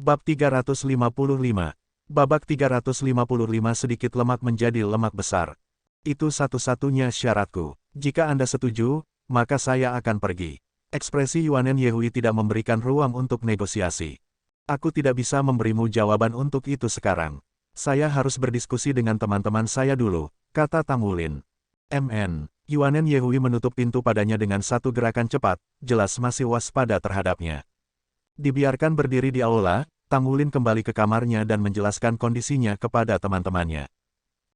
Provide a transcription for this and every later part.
Bab 355. Babak 355 sedikit lemak menjadi lemak besar. Itu satu-satunya syaratku. Jika Anda setuju, maka saya akan pergi. Ekspresi Yuanen Yehui tidak memberikan ruang untuk negosiasi. Aku tidak bisa memberimu jawaban untuk itu sekarang. Saya harus berdiskusi dengan teman-teman saya dulu, kata Tang Wulin. Yuanen Yehui menutup pintu padanya dengan satu gerakan cepat, jelas masih waspada terhadapnya. Dibiarkan berdiri di aula, Tang Wulin kembali ke kamarnya dan menjelaskan kondisinya kepada teman-temannya.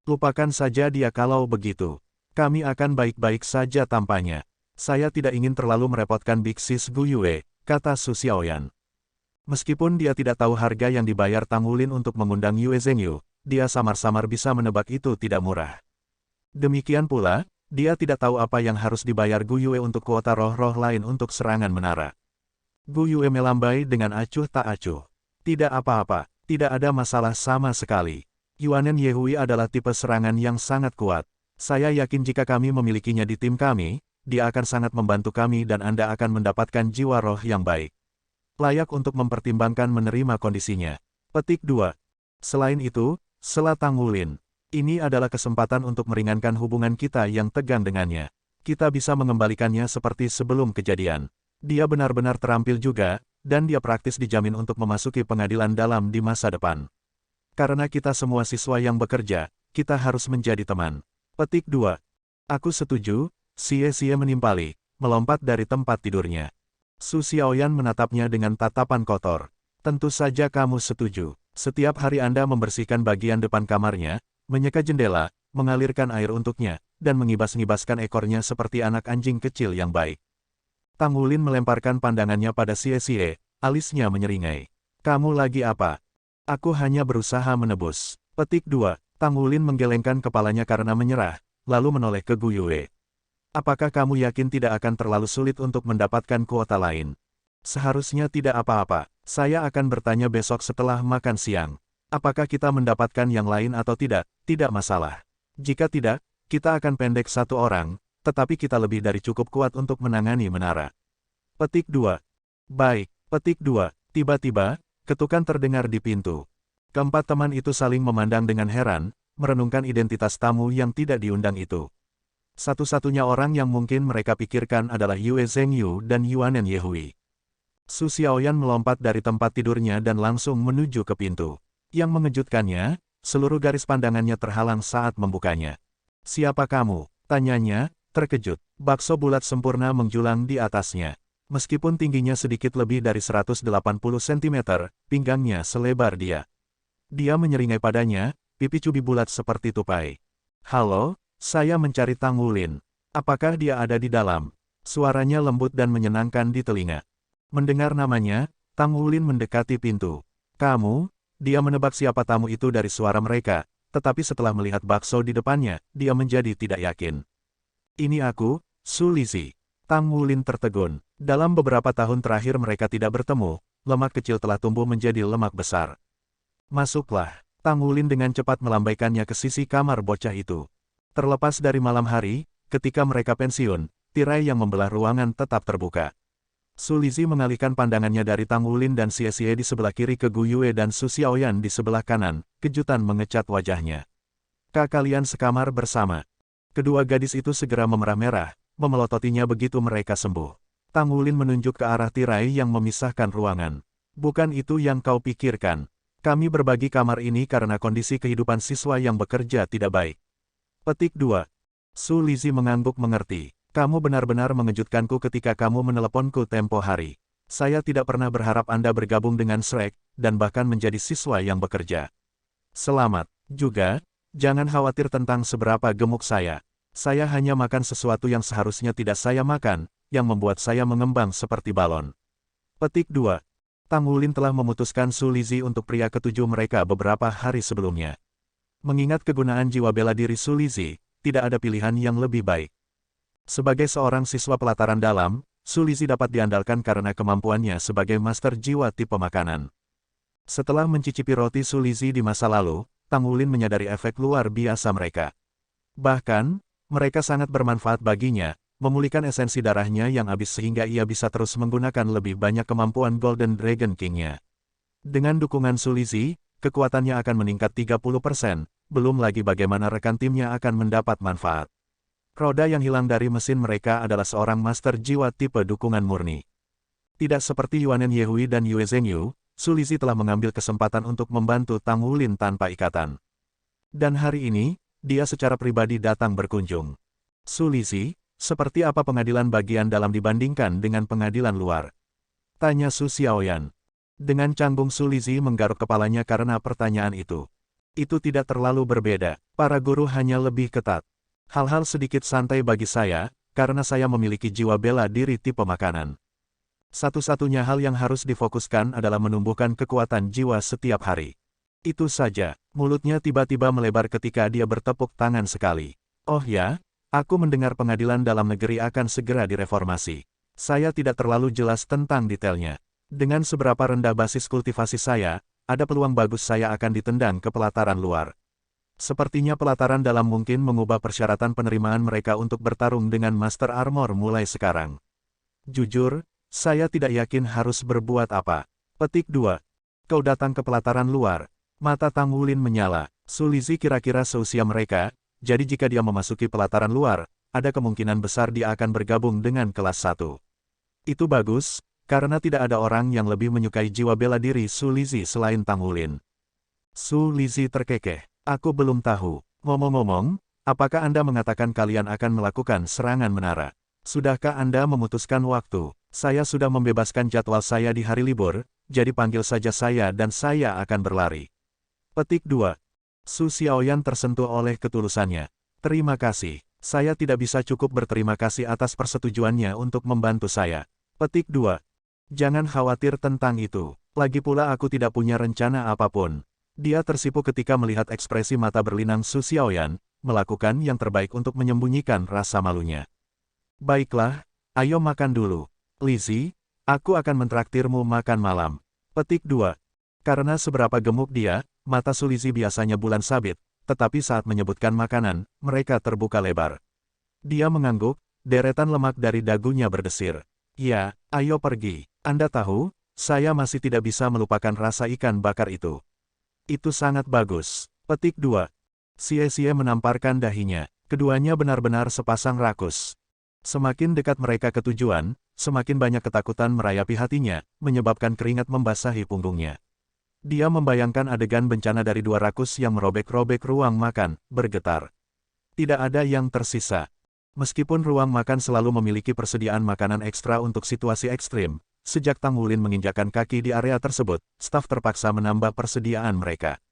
Lupakan saja dia kalau begitu. Kami akan baik-baik saja tampaknya. Saya tidak ingin terlalu merepotkan Big Sis Gu Yue, kata Su Xiaoyan. Meskipun dia tidak tahu harga yang dibayar Tang Wulin untuk mengundang Yue Zhengyu, dia samar-samar bisa menebak itu tidak murah. Demikian pula, dia tidak tahu apa yang harus dibayar Gu Yue untuk kuota roh-roh lain untuk serangan menara. Gu Yue melambai dengan acuh tak acuh. Tidak apa-apa, tidak ada masalah sama sekali. Yuanen Yehui adalah tipe serangan yang sangat kuat. Saya yakin jika kami memilikinya di tim kami, dia akan sangat membantu kami dan Anda akan mendapatkan jiwa roh yang baik. Layak untuk mempertimbangkan menerima kondisinya. Petik 2. Selain itu, sela Tang Wulin, ini adalah kesempatan untuk meringankan hubungan kita yang tegang dengannya. Kita bisa mengembalikannya seperti sebelum kejadian. Dia benar-benar terampil juga, dan dia praktis dijamin untuk memasuki pengadilan dalam di masa depan. Karena kita semua siswa yang bekerja, kita harus menjadi teman. Petik 2. Aku setuju, Xie menimpali, melompat dari tempat tidurnya. Su Xiaoyan menatapnya dengan tatapan kotor. Tentu saja kamu setuju. Setiap hari Anda membersihkan bagian depan kamarnya, menyeka jendela, mengalirkan air untuknya, dan mengibas-ngibaskan ekornya seperti anak anjing kecil yang baik. Tang Wulin melemparkan pandangannya pada Xie, alisnya menyeringai. Kamu lagi apa? Aku hanya berusaha menebus. Petik 2. Tang Wulin menggelengkan kepalanya karena menyerah, lalu menoleh ke Gu Yue. Apakah kamu yakin tidak akan terlalu sulit untuk mendapatkan kuota lain? Seharusnya tidak apa-apa. Saya akan bertanya besok setelah makan siang. Apakah kita mendapatkan yang lain atau tidak? Tidak masalah. Jika tidak, kita akan pendek satu orang, tetapi kita lebih dari cukup kuat untuk menangani menara. Petik 2. Baik. Petik 2. Tiba-tiba, ketukan terdengar di pintu. Keempat teman itu saling memandang dengan heran, merenungkan identitas tamu yang tidak diundang itu. Satu-satunya orang yang mungkin mereka pikirkan adalah Yue Zhengyu dan Yuanen Yehui. Su Xiaoyan melompat dari tempat tidurnya dan langsung menuju ke pintu. Yang mengejutkannya, seluruh garis pandangannya terhalang saat membukanya. Siapa kamu? Tanyanya, terkejut. Bakso bulat sempurna menjulang di atasnya. Meskipun tingginya sedikit lebih dari 180 cm, pinggangnya selebar dia. Dia menyeringai padanya, pipi cubi bulat seperti tupai. Halo, saya mencari Tang Wulin. Apakah dia ada di dalam? Suaranya lembut dan menyenangkan di telinga. Mendengar namanya, Tang Wulin mendekati pintu. Kamu? Dia menebak siapa tamu itu dari suara mereka, tetapi setelah melihat bakso di depannya, dia menjadi tidak yakin. Ini aku, Su Lizhi. Tang Wulin tertegun. Dalam beberapa tahun terakhir mereka tidak bertemu, lemak kecil telah tumbuh menjadi lemak besar. Masuklah. Tang Wulin dengan cepat melambaikannya ke sisi kamar bocah itu. Terlepas dari malam hari, ketika mereka pensiun, tirai yang membelah ruangan tetap terbuka. Su Lizhi mengalihkan pandangannya dari Tang Wulin dan Xie di sebelah kiri ke Gu Yue dan Su Xiaoyan di sebelah kanan, kejutan mengecat wajahnya. Kalian sekamar bersama. Kedua gadis itu segera memerah-merah, memelototinya begitu mereka sembuh. Tang Wulin menunjuk ke arah tirai yang memisahkan ruangan. Bukan itu yang kau pikirkan. Kami berbagi kamar ini karena kondisi kehidupan siswa yang bekerja tidak baik. Petik 2. Su Lizhi mengangguk mengerti. Kamu benar-benar mengejutkanku ketika kamu meneleponku tempo hari. Saya tidak pernah berharap Anda bergabung dengan Shrek, dan bahkan menjadi siswa yang bekerja. Selamat. Juga, jangan khawatir tentang seberapa gemuk saya. Saya hanya makan sesuatu yang seharusnya tidak saya makan, yang membuat saya mengembang seperti balon. Petik 2. Tang Wulin telah memutuskan Su Lizhi untuk pria ketujuh mereka beberapa hari sebelumnya. Mengingat kegunaan jiwa bela diri Su Lizhi, tidak ada pilihan yang lebih baik. Sebagai seorang siswa pelataran dalam, Su Lizhi dapat diandalkan karena kemampuannya sebagai master jiwa tipe makanan. Setelah mencicipi roti Su Lizhi di masa lalu, Tang Wulin menyadari efek luar biasa mereka. Bahkan, mereka sangat bermanfaat baginya, memulihkan esensi darahnya yang habis sehingga ia bisa terus menggunakan lebih banyak kemampuan Golden Dragon King-nya. Dengan dukungan Sulizi, kekuatannya akan meningkat 30%, belum lagi bagaimana rekan timnya akan mendapat manfaat. Roda yang hilang dari mesin mereka adalah seorang master jiwa tipe dukungan murni. Tidak seperti Yuanen Yehui dan Yue Zhengyu, Sulizi telah mengambil kesempatan untuk membantu Tang Wulin tanpa ikatan. Dan hari ini, dia secara pribadi datang berkunjung. Sulizi, seperti apa pengadilan bagian dalam dibandingkan dengan pengadilan luar? Tanya Su Xiaoyan. Dengan canggung Sulizi menggaruk kepalanya karena pertanyaan itu. Itu tidak terlalu berbeda, para guru hanya lebih ketat. Hal-hal sedikit santai bagi saya, karena saya memiliki jiwa bela diri tipe makanan. Satu-satunya hal yang harus difokuskan adalah menumbuhkan kekuatan jiwa setiap hari. Itu saja, mulutnya tiba-tiba melebar ketika dia bertepuk tangan sekali. Oh ya, aku mendengar pengadilan dalam negeri akan segera direformasi. Saya tidak terlalu jelas tentang detailnya. Dengan seberapa rendah basis kultivasi saya, ada peluang bagus saya akan ditendang ke pelataran luar. Sepertinya pelataran dalam mungkin mengubah persyaratan penerimaan mereka untuk bertarung dengan Master Armor mulai sekarang. Jujur, saya tidak yakin harus berbuat apa. Petik 2. Kau datang ke pelataran luar. Mata Tang Wulin menyala. Sulizi kira-kira seusia mereka, jadi jika dia memasuki pelataran luar, ada kemungkinan besar dia akan bergabung dengan kelas 1. Itu bagus, karena tidak ada orang yang lebih menyukai jiwa bela diri Sulizi selain Tang Wulin. Sulizi terkekeh. Aku belum tahu. Ngomong-ngomong, apakah Anda mengatakan kalian akan melakukan serangan menara? Sudahkah Anda memutuskan waktu? Saya sudah membebaskan jadwal saya di hari libur, jadi panggil saja saya dan saya akan berlari. Petik 2. Su Xiaoyan tersentuh oleh ketulusannya. Terima kasih. Saya tidak bisa cukup berterima kasih atas persetujuannya untuk membantu saya. Petik 2. Jangan khawatir tentang itu. Lagi pula aku tidak punya rencana apapun. Dia tersipu ketika melihat ekspresi mata berlinang Su Xiaoyan, melakukan yang terbaik untuk menyembunyikan rasa malunya. Baiklah, ayo makan dulu. Lizzie, aku akan mentraktirmu makan malam. Petik 2. Karena seberapa gemuk dia, mata Su Lizzie biasanya bulan sabit, tetapi saat menyebutkan makanan, mereka terbuka lebar. Dia mengangguk, deretan lemak dari dagunya berdesir. Ya, ayo pergi. Anda tahu, saya masih tidak bisa melupakan rasa ikan bakar itu. Itu sangat bagus. Petik 2. Xie menamparkan dahinya. Keduanya benar-benar sepasang rakus. Semakin dekat mereka ke tujuan, semakin banyak ketakutan merayapi hatinya, menyebabkan keringat membasahi punggungnya. Dia membayangkan adegan bencana dari dua rakus yang merobek-robek ruang makan, bergetar. Tidak ada yang tersisa. Meskipun ruang makan selalu memiliki persediaan makanan ekstra untuk situasi ekstrim, sejak Tang Wulin menginjakkan kaki di area tersebut, staf terpaksa menambah persediaan mereka.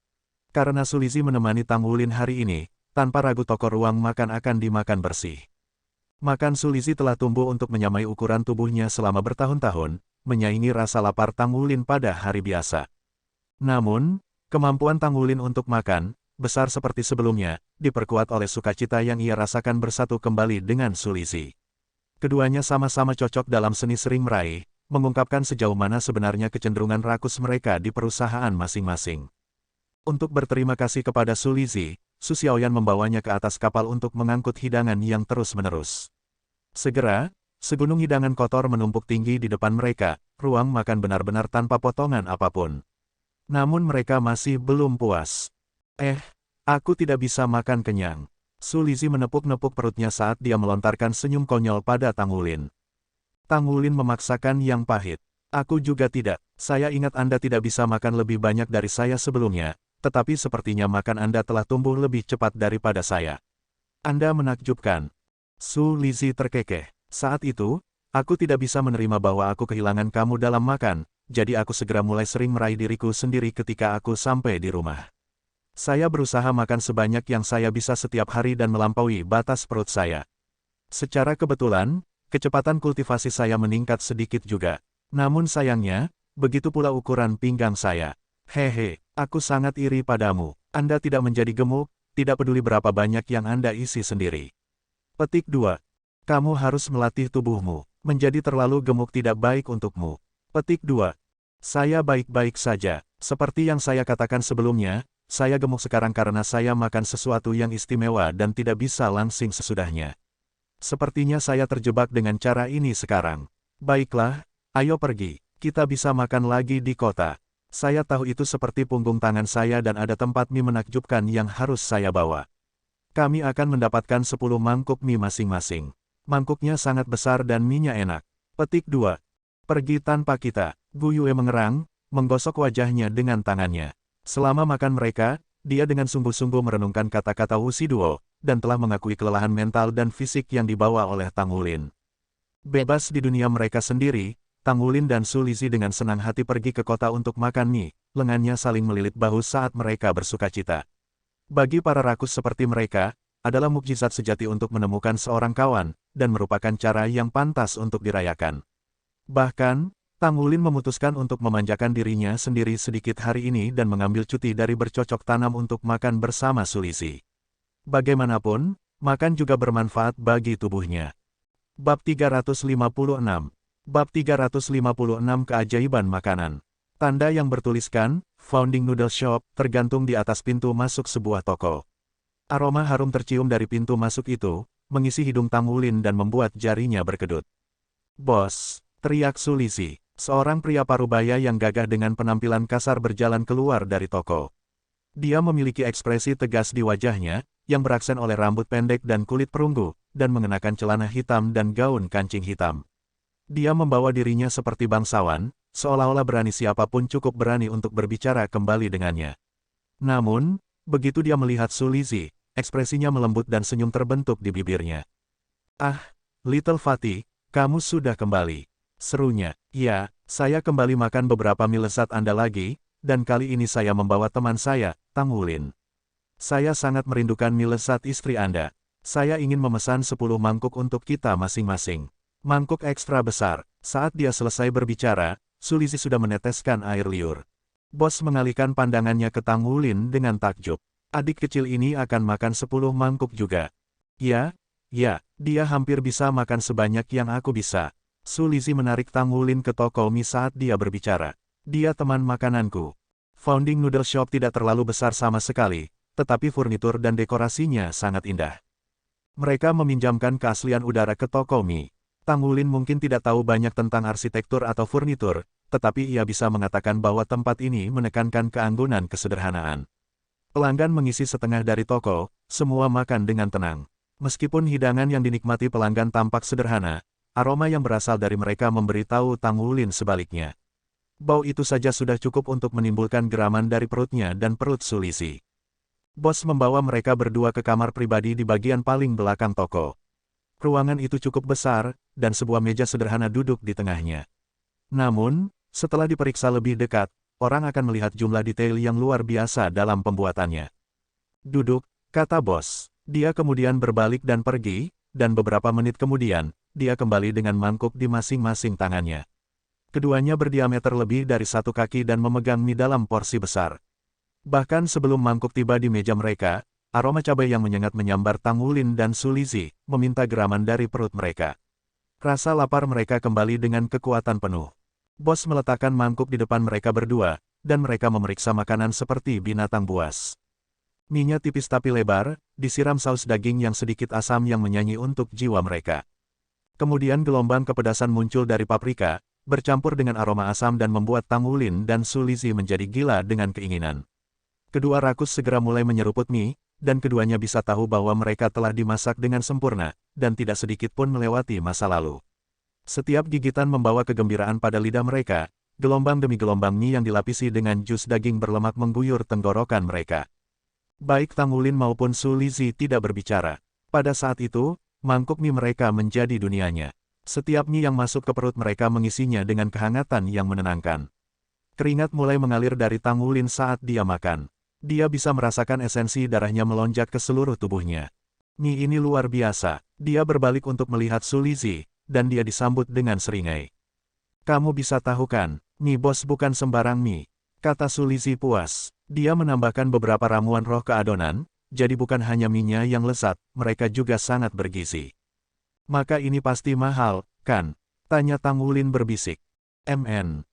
Karena Sulizi menemani Tang Wulin hari ini, tanpa ragu toko ruang makan akan dimakan bersih. Makan Sulizi telah tumbuh untuk menyamai ukuran tubuhnya selama bertahun-tahun, menyaingi rasa lapar Tang Wulin pada hari biasa. Namun, kemampuan Tang Wulin untuk makan, besar seperti sebelumnya, diperkuat oleh sukacita yang ia rasakan bersatu kembali dengan Sulizi. Keduanya sama-sama cocok dalam seni sering meraih, mengungkapkan sejauh mana sebenarnya kecenderungan rakus mereka di perusahaan masing-masing. Untuk berterima kasih kepada Sulizi, Su Xiaoyan membawanya ke atas kapal untuk mengangkut hidangan yang terus-menerus. Segera, segunung hidangan kotor menumpuk tinggi di depan mereka, ruang makan benar-benar tanpa potongan apapun. Namun mereka masih belum puas. Aku tidak bisa makan kenyang. Sulizi menepuk-nepuk perutnya saat dia melontarkan senyum konyol pada Tang Wulin. Tang Wulin memaksakan yang pahit. Aku juga tidak. Saya ingat Anda tidak bisa makan lebih banyak dari saya sebelumnya, tetapi sepertinya makan Anda telah tumbuh lebih cepat daripada saya. Anda menakjubkan. Su Lizzie terkekeh. Saat itu, aku tidak bisa menerima bahwa aku kehilangan kamu dalam makan, jadi aku segera mulai sering meraih diriku sendiri ketika aku sampai di rumah. Saya berusaha makan sebanyak yang saya bisa setiap hari dan melampaui batas perut saya. Secara kebetulan, kecepatan kultivasi saya meningkat sedikit juga. Namun sayangnya, begitu pula ukuran pinggang saya. Hehe, aku sangat iri padamu. Anda tidak menjadi gemuk, tidak peduli berapa banyak yang Anda isi sendiri. Petik 2. Kamu harus melatih tubuhmu. Menjadi terlalu gemuk tidak baik untukmu. Petik 2. Saya baik-baik saja. Seperti yang saya katakan sebelumnya, saya gemuk sekarang karena saya makan sesuatu yang istimewa dan tidak bisa langsing sesudahnya. Sepertinya saya terjebak dengan cara ini sekarang. Baiklah, ayo pergi. Kita bisa makan lagi di kota. Saya tahu itu seperti punggung tangan saya dan ada tempat mie menakjubkan yang harus saya bawa. Kami akan mendapatkan 10 mangkuk mie masing-masing. Mangkuknya sangat besar dan mie-nya enak. Petik 2. Pergi tanpa kita. Gu Yue mengerang, menggosok wajahnya dengan tangannya. Selama makan mereka, dia dengan sungguh-sungguh merenungkan kata-kata Wu Shiduo, dan telah mengakui kelelahan mental dan fisik yang dibawa oleh Tang Wulin. Bebas di dunia mereka sendiri, Tang Wulin dan Su Lizhi dengan senang hati pergi ke kota untuk makan mie, lengannya saling melilit bahu saat mereka bersukacita. Bagi para rakus seperti mereka, adalah mukjizat sejati untuk menemukan seorang kawan, dan merupakan cara yang pantas untuk dirayakan. Bahkan, Tang Wulin memutuskan untuk memanjakan dirinya sendiri sedikit hari ini dan mengambil cuti dari bercocok tanam untuk makan bersama Su Lizhi. Bagaimanapun, makan juga bermanfaat bagi tubuhnya. Bab 356. Bab 356 Keajaiban Makanan. Tanda yang bertuliskan, Founding Noodle Shop, tergantung di atas pintu masuk sebuah toko. Aroma harum tercium dari pintu masuk itu, mengisi hidung Tang Wulin dan membuat jarinya berkedut. "Bos!" teriak Su Lizhi, seorang pria parubaya yang gagah dengan penampilan kasar berjalan keluar dari toko. Dia memiliki ekspresi tegas di wajahnya, yang beraksen oleh rambut pendek dan kulit perunggu, dan mengenakan celana hitam dan gaun kancing hitam. Dia membawa dirinya seperti bangsawan, seolah-olah berani siapapun cukup berani untuk berbicara kembali dengannya. Namun, begitu dia melihat Su Lizhi, ekspresinya melembut dan senyum terbentuk di bibirnya. "Ah, Little Fatty, kamu sudah kembali," serunya. "Ya, saya kembali makan beberapa mie lezat Anda lagi, dan kali ini saya membawa teman saya, Tang Wulin. Saya sangat merindukan mie lezat istri Anda. Saya ingin memesan 10 mangkuk untuk kita masing-masing. Mangkuk ekstra besar." Saat dia selesai berbicara, Su Lizhi sudah meneteskan air liur. Bos mengalihkan pandangannya ke Tang Wulin dengan takjub. "Adik kecil ini akan makan 10 mangkuk juga." Ya, dia hampir bisa makan sebanyak yang aku bisa." Su Lizhi menarik Tang Wulin ke toko mie saat dia berbicara. "Dia teman makananku. Founding Noodle Shop tidak terlalu besar sama sekali, tetapi furnitur dan dekorasinya sangat indah." Mereka meminjamkan keaslian udara ke toko mie. Tang Wulin mungkin tidak tahu banyak tentang arsitektur atau furnitur, tetapi ia bisa mengatakan bahwa tempat ini menekankan keanggunan kesederhanaan. Pelanggan mengisi setengah dari toko, semua makan dengan tenang. Meskipun hidangan yang dinikmati pelanggan tampak sederhana, aroma yang berasal dari mereka memberitahu Tang Wulin sebaliknya. Bau itu saja sudah cukup untuk menimbulkan geraman dari perutnya dan perut Su Lizhi. Bos membawa mereka berdua ke kamar pribadi di bagian paling belakang toko. Ruangan itu cukup besar, dan sebuah meja sederhana duduk di tengahnya. Namun, setelah diperiksa lebih dekat, orang akan melihat jumlah detail yang luar biasa dalam pembuatannya. "Duduk," kata bos. Dia kemudian berbalik dan pergi, dan beberapa menit kemudian, dia kembali dengan mangkuk di masing-masing tangannya. Keduanya berdiameter lebih dari 1 kaki dan memegang mie dalam porsi besar. Bahkan sebelum mangkuk tiba di meja mereka, aroma cabai yang menyengat menyambar Tang Wulin dan Su Lizhi, meminta geraman dari perut mereka. Rasa lapar mereka kembali dengan kekuatan penuh. Bos meletakkan mangkuk di depan mereka berdua, dan mereka memeriksa makanan seperti binatang buas. Mie-nya tipis tapi lebar, disiram saus daging yang sedikit asam yang menyanyi untuk jiwa mereka. Kemudian gelombang kepedasan muncul dari paprika, bercampur dengan aroma asam dan membuat Tang Wulin dan Su Lizhi menjadi gila dengan keinginan. Kedua rakus segera mulai menyeruput mie, dan keduanya bisa tahu bahwa mereka telah dimasak dengan sempurna, dan tidak sedikit pun melewati masa lalu. Setiap gigitan membawa kegembiraan pada lidah mereka, gelombang demi gelombang mie yang dilapisi dengan jus daging berlemak mengguyur tenggorokan mereka. Baik Tang Wulin maupun Su Lizhi tidak berbicara. Pada saat itu, mangkuk mie mereka menjadi dunianya. Setiap mie yang masuk ke perut mereka mengisinya dengan kehangatan yang menenangkan. Keringat mulai mengalir dari Tang Wulin saat dia makan. Dia bisa merasakan esensi darahnya melonjak ke seluruh tubuhnya. Mie ini luar biasa. Dia berbalik untuk melihat Su Lizhi, dan dia disambut dengan seringai. "Kamu bisa tahu kan, mie bos bukan sembarang mie," kata Su Lizhi puas. Dia menambahkan beberapa ramuan roh ke adonan, jadi bukan hanya mie-nya yang lezat, mereka juga sangat bergizi. "Maka ini pasti mahal, kan?" tanya Tang Wulin berbisik.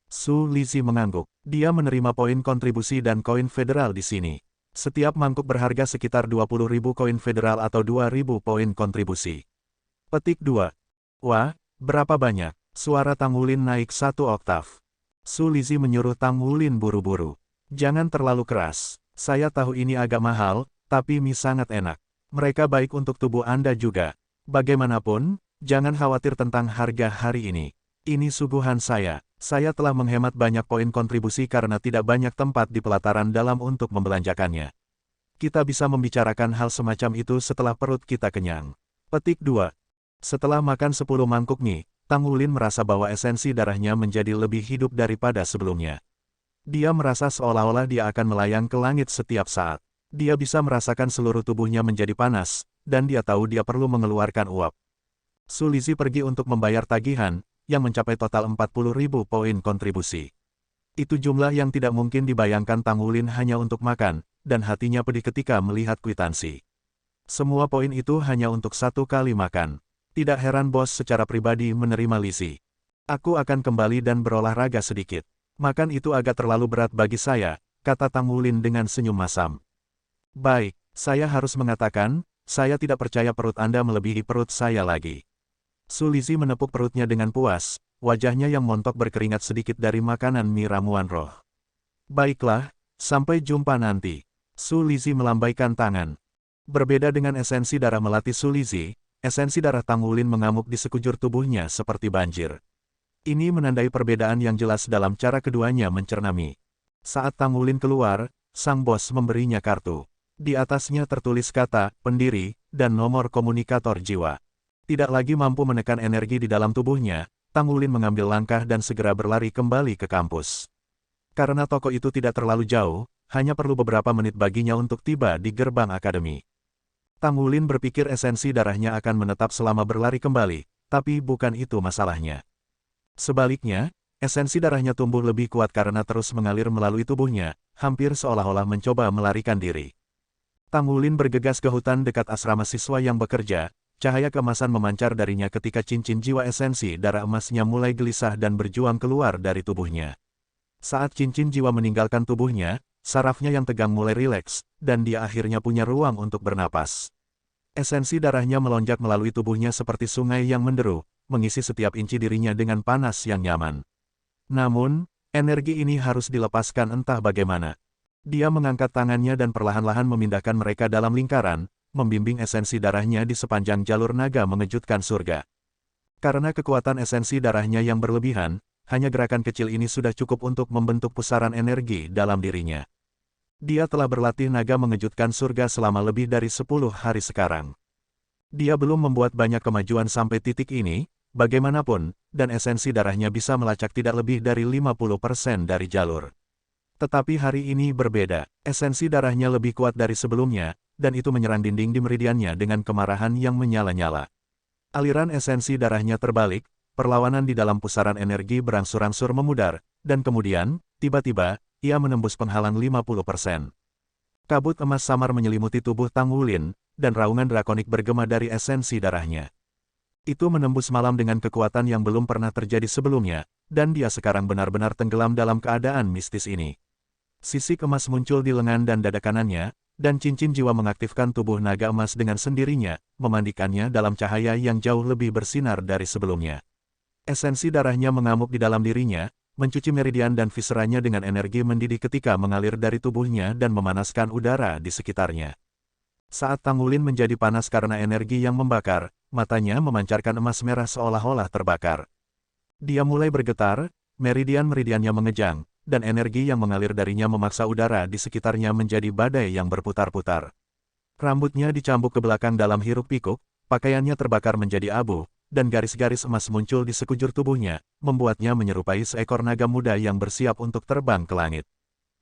Su Lizhi mengangguk. Dia menerima poin kontribusi dan koin federal di sini. Setiap mangkuk berharga sekitar 20.000 koin federal atau 2.000 poin kontribusi. Petik 2. Wah, berapa banyak? Suara Tang Wulin naik 1 oktav. Su Lizzie menyuruh Tang Wulin buru-buru. Jangan terlalu keras. Saya tahu ini agak mahal, tapi mie sangat enak. Mereka baik untuk tubuh Anda juga. Bagaimanapun, jangan khawatir tentang harga hari ini. Ini suguhan saya. Saya telah menghemat banyak poin kontribusi karena tidak banyak tempat di pelataran dalam untuk membelanjakannya. Kita bisa membicarakan hal semacam itu setelah perut kita kenyang. Petik 2. Setelah makan 10 mangkuk mie, Tang Wulin merasa bahwa esensi darahnya menjadi lebih hidup daripada sebelumnya. Dia merasa seolah-olah dia akan melayang ke langit setiap saat. Dia bisa merasakan seluruh tubuhnya menjadi panas, dan dia tahu dia perlu mengeluarkan uap. Su Lizzie pergi untuk membayar tagihan, yang mencapai total 40.000 poin kontribusi. Itu jumlah yang tidak mungkin dibayangkan Tang Wulin hanya untuk makan, dan hatinya pedih ketika melihat kwitansi. Semua poin itu hanya untuk 1 kali makan. Tidak heran bos secara pribadi menerima Lizzie. Aku akan kembali dan berolahraga sedikit. Makan itu agak terlalu berat bagi saya, kata Tang Wulin dengan senyum masam. Baik, saya harus mengatakan, saya tidak percaya perut Anda melebihi perut saya lagi. Su Lizzie menepuk perutnya dengan puas, wajahnya yang montok berkeringat sedikit dari makanan mie ramuan roh. Baiklah, sampai jumpa nanti. Su Lizzie melambaikan tangan. Berbeda dengan esensi darah melatih Su Lizzie, esensi darah Tang Wulin mengamuk di sekujur tubuhnya seperti banjir. Ini menandai perbedaan yang jelas dalam cara keduanya mencerna mie. Saat Tang Wulin keluar, sang bos memberinya kartu. Di atasnya tertulis kata, pendiri, dan nomor komunikator jiwa. Tidak lagi mampu menekan energi di dalam tubuhnya, Tang Wulin mengambil langkah dan segera berlari kembali ke kampus. Karena toko itu tidak terlalu jauh, hanya perlu beberapa menit baginya untuk tiba di gerbang akademi. Tang Wulin berpikir esensi darahnya akan menetap selama berlari kembali, tapi bukan itu masalahnya. Sebaliknya, esensi darahnya tumbuh lebih kuat karena terus mengalir melalui tubuhnya, hampir seolah-olah mencoba melarikan diri. Tang Wulin bergegas ke hutan dekat asrama siswa yang bekerja, cahaya keemasan memancar darinya ketika cincin jiwa esensi darah emasnya mulai gelisah dan berjuang keluar dari tubuhnya. Saat cincin jiwa meninggalkan tubuhnya, sarafnya yang tegang mulai rileks, dan dia akhirnya punya ruang untuk bernapas. Esensi darahnya melonjak melalui tubuhnya seperti sungai yang menderu, mengisi setiap inci dirinya dengan panas yang nyaman. Namun, energi ini harus dilepaskan entah bagaimana. Dia mengangkat tangannya dan perlahan-lahan memindahkan mereka dalam lingkaran, membimbing esensi darahnya di sepanjang jalur naga mengejutkan surga. Karena kekuatan esensi darahnya yang berlebihan, hanya gerakan kecil ini sudah cukup untuk membentuk pusaran energi dalam dirinya. Dia telah berlatih naga mengejutkan surga selama lebih dari 10 hari sekarang. Dia belum membuat banyak kemajuan sampai titik ini, bagaimanapun, dan esensi darahnya bisa melacak tidak lebih dari 50% dari jalur. Tetapi hari ini berbeda, esensi darahnya lebih kuat dari sebelumnya, dan itu menyerang dinding di meridiannya dengan kemarahan yang menyala-nyala. Aliran esensi darahnya terbalik, perlawanan di dalam pusaran energi berangsur-angsur memudar, dan kemudian, tiba-tiba, ia menembus penghalang 50%. Kabut emas samar menyelimuti tubuh Tang Wulin, dan raungan drakonik bergema dari esensi darahnya. Itu menembus malam dengan kekuatan yang belum pernah terjadi sebelumnya, dan dia sekarang benar-benar tenggelam dalam keadaan mistis ini. Sisik emas muncul di lengan dan dada kanannya, dan cincin jiwa mengaktifkan tubuh naga emas dengan sendirinya, memandikannya dalam cahaya yang jauh lebih bersinar dari sebelumnya. Esensi darahnya mengamuk di dalam dirinya, mencuci meridian dan visceranya dengan energi mendidih ketika mengalir dari tubuhnya dan memanaskan udara di sekitarnya. Saat Tang Wulin menjadi panas karena energi yang membakar, matanya memancarkan emas merah seolah-olah terbakar. Dia mulai bergetar, meridian-meridiannya mengejang, dan energi yang mengalir darinya memaksa udara di sekitarnya menjadi badai yang berputar-putar. Rambutnya dicambuk ke belakang dalam hiruk-pikuk, pakaiannya terbakar menjadi abu, dan garis-garis emas muncul di sekujur tubuhnya, membuatnya menyerupai seekor naga muda yang bersiap untuk terbang ke langit.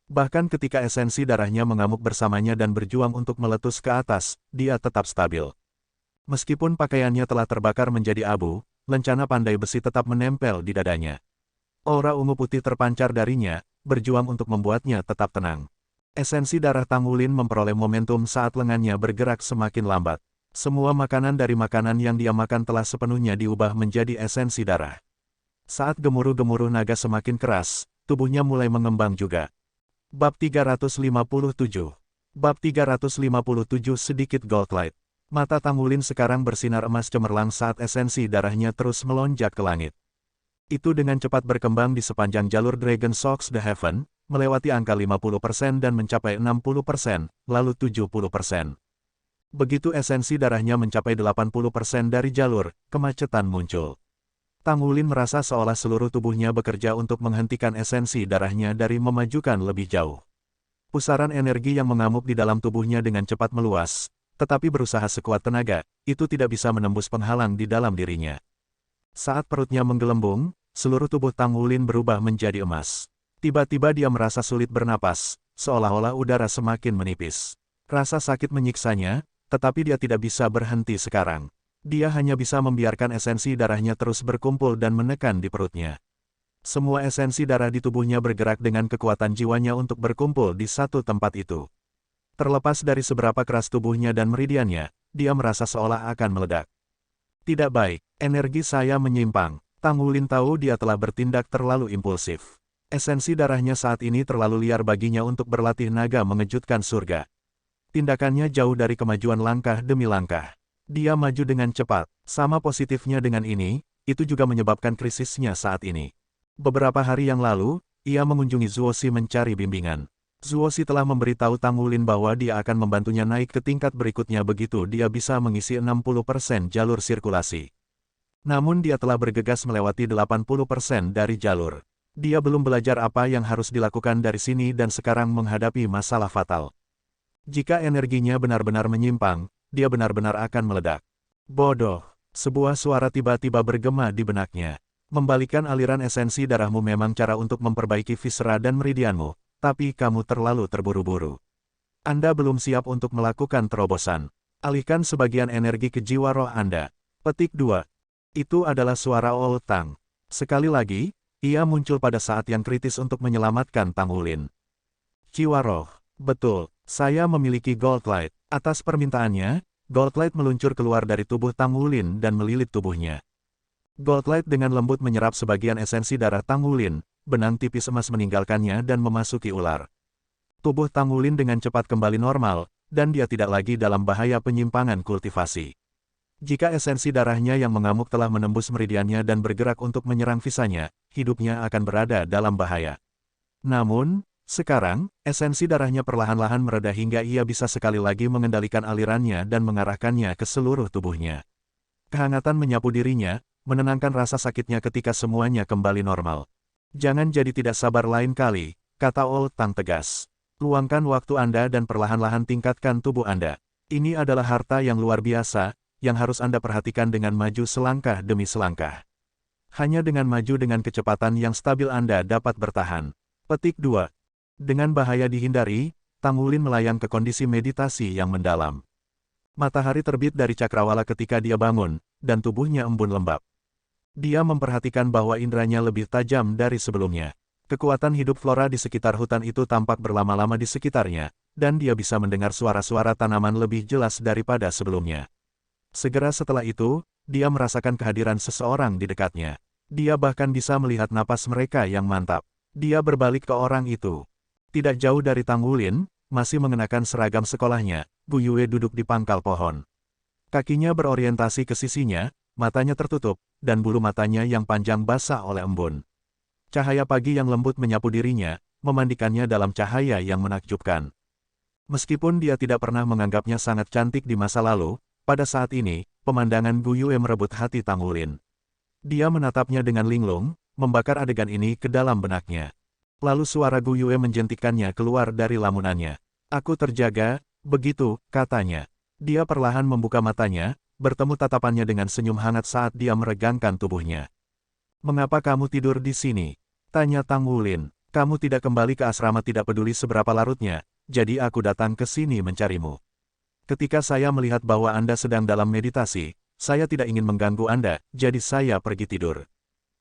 Bahkan ketika esensi darahnya mengamuk bersamanya dan berjuang untuk meletus ke atas, dia tetap stabil. Meskipun pakaiannya telah terbakar menjadi abu, lencana pandai besi tetap menempel di dadanya. Aura ungu putih terpancar darinya, berjuang untuk membuatnya tetap tenang. Esensi darah Tang Wulin memperoleh momentum saat lengannya bergerak semakin lambat. Semua makanan dari makanan yang dia makan telah sepenuhnya diubah menjadi esensi darah. Saat gemuruh-gemuruh naga semakin keras, tubuhnya mulai mengembang juga. Bab 357. Bab 357 sedikit gold light. Mata Tang Wulin sekarang bersinar emas cemerlang saat esensi darahnya terus melonjak ke langit. Itu dengan cepat berkembang di sepanjang jalur Dragon Shocks The Heaven, melewati angka 50% dan mencapai 60%, lalu 70%. Begitu esensi darahnya mencapai 80% dari jalur, kemacetan muncul. Tang Wulin merasa seolah seluruh tubuhnya bekerja untuk menghentikan esensi darahnya dari memajukan lebih jauh. Pusaran energi yang mengamuk di dalam tubuhnya dengan cepat meluas, tetapi berusaha sekuat tenaga, itu tidak bisa menembus penghalang di dalam dirinya. Saat perutnya menggelembung, seluruh tubuh Tang Wulin berubah menjadi emas. Tiba-tiba dia merasa sulit bernapas, seolah-olah udara semakin menipis. Rasa sakit menyiksanya, tetapi dia tidak bisa berhenti sekarang. Dia hanya bisa membiarkan esensi darahnya terus berkumpul dan menekan di perutnya. Semua esensi darah di tubuhnya bergerak dengan kekuatan jiwanya untuk berkumpul di satu tempat itu. Terlepas dari seberapa keras tubuhnya dan meridiannya, dia merasa seolah akan meledak. Tidak baik, energi saya menyimpang. Tang Wulin tahu dia telah bertindak terlalu impulsif. Esensi darahnya saat ini terlalu liar baginya untuk berlatih naga mengejutkan surga. Tindakannya jauh dari kemajuan langkah demi langkah. Dia maju dengan cepat. Sama positifnya dengan ini, itu juga menyebabkan krisisnya saat ini. Beberapa hari yang lalu, ia mengunjungi Zuoxi mencari bimbingan. Zuoxi telah memberitahu Tang Wulin bahwa dia akan membantunya naik ke tingkat berikutnya begitu dia bisa mengisi 60% jalur sirkulasi. Namun dia telah bergegas melewati 80% dari jalur. Dia belum belajar apa yang harus dilakukan dari sini dan sekarang menghadapi masalah fatal. Jika energinya benar-benar menyimpang, dia benar-benar akan meledak. Bodoh, sebuah suara tiba-tiba bergema di benaknya. Membalikan aliran esensi darahmu memang cara untuk memperbaiki visera dan meridianmu, tapi kamu terlalu terburu-buru. Anda belum siap untuk melakukan terobosan. Alihkan sebagian energi ke jiwa roh Anda. Petik 2. Itu adalah suara Old Tang. Sekali lagi, ia muncul pada saat yang kritis untuk menyelamatkan Tang Wulin. Jiwa roh. Betul, saya memiliki Gold Light. Atas permintaannya, Gold Light meluncur keluar dari tubuh Tang Wulin dan melilit tubuhnya. Gold Light dengan lembut menyerap sebagian esensi darah Tang Wulin, benang tipis emas meninggalkannya dan memasuki ular. Tubuh Tang Wulin dengan cepat kembali normal, dan dia tidak lagi dalam bahaya penyimpangan kultivasi. Jika esensi darahnya yang mengamuk telah menembus meridiannya dan bergerak untuk menyerang visanya, hidupnya akan berada dalam bahaya. Namun, sekarang, esensi darahnya perlahan-lahan mereda hingga ia bisa sekali lagi mengendalikan alirannya dan mengarahkannya ke seluruh tubuhnya. Kehangatan menyapu dirinya, menenangkan rasa sakitnya ketika semuanya kembali normal. Jangan jadi tidak sabar lain kali, kata Old Tang tegas. Luangkan waktu Anda dan perlahan-lahan tingkatkan tubuh Anda. Ini adalah harta yang luar biasa, yang harus Anda perhatikan dengan maju selangkah demi selangkah. Hanya dengan maju dengan kecepatan yang stabil Anda dapat bertahan. Petik 2. Dengan bahaya dihindari, Tang Wulin melayang ke kondisi meditasi yang mendalam. Matahari terbit dari cakrawala ketika dia bangun, dan tubuhnya embun lembab. Dia memperhatikan bahwa indranya lebih tajam dari sebelumnya. Kekuatan hidup flora di sekitar hutan itu tampak berlama-lama di sekitarnya, dan dia bisa mendengar suara-suara tanaman lebih jelas daripada sebelumnya. Segera setelah itu, dia merasakan kehadiran seseorang di dekatnya. Dia bahkan bisa melihat napas mereka yang mantap. Dia berbalik ke orang itu. Tidak jauh dari Tang Wulin, masih mengenakan seragam sekolahnya, Gu Yue duduk di pangkal pohon. Kakinya berorientasi ke sisinya, matanya tertutup, dan bulu matanya yang panjang basah oleh embun. Cahaya pagi yang lembut menyapu dirinya, memandikannya dalam cahaya yang menakjubkan. Meskipun dia tidak pernah menganggapnya sangat cantik di masa lalu, pada saat ini, pemandangan Gu Yue merebut hati Tang Wulin. Dia menatapnya dengan linglung, membakar adegan ini ke dalam benaknya. Lalu suara Gu Yue menjentikkannya keluar dari lamunannya. Aku terjaga, begitu, katanya. Dia perlahan membuka matanya, bertemu tatapannya dengan senyum hangat saat dia meregangkan tubuhnya. Mengapa kamu tidur di sini? Tanya Tang Wulin. Kamu tidak kembali ke asrama tidak peduli seberapa larutnya, jadi aku datang ke sini mencarimu. Ketika saya melihat bahwa Anda sedang dalam meditasi, saya tidak ingin mengganggu Anda, jadi saya pergi tidur.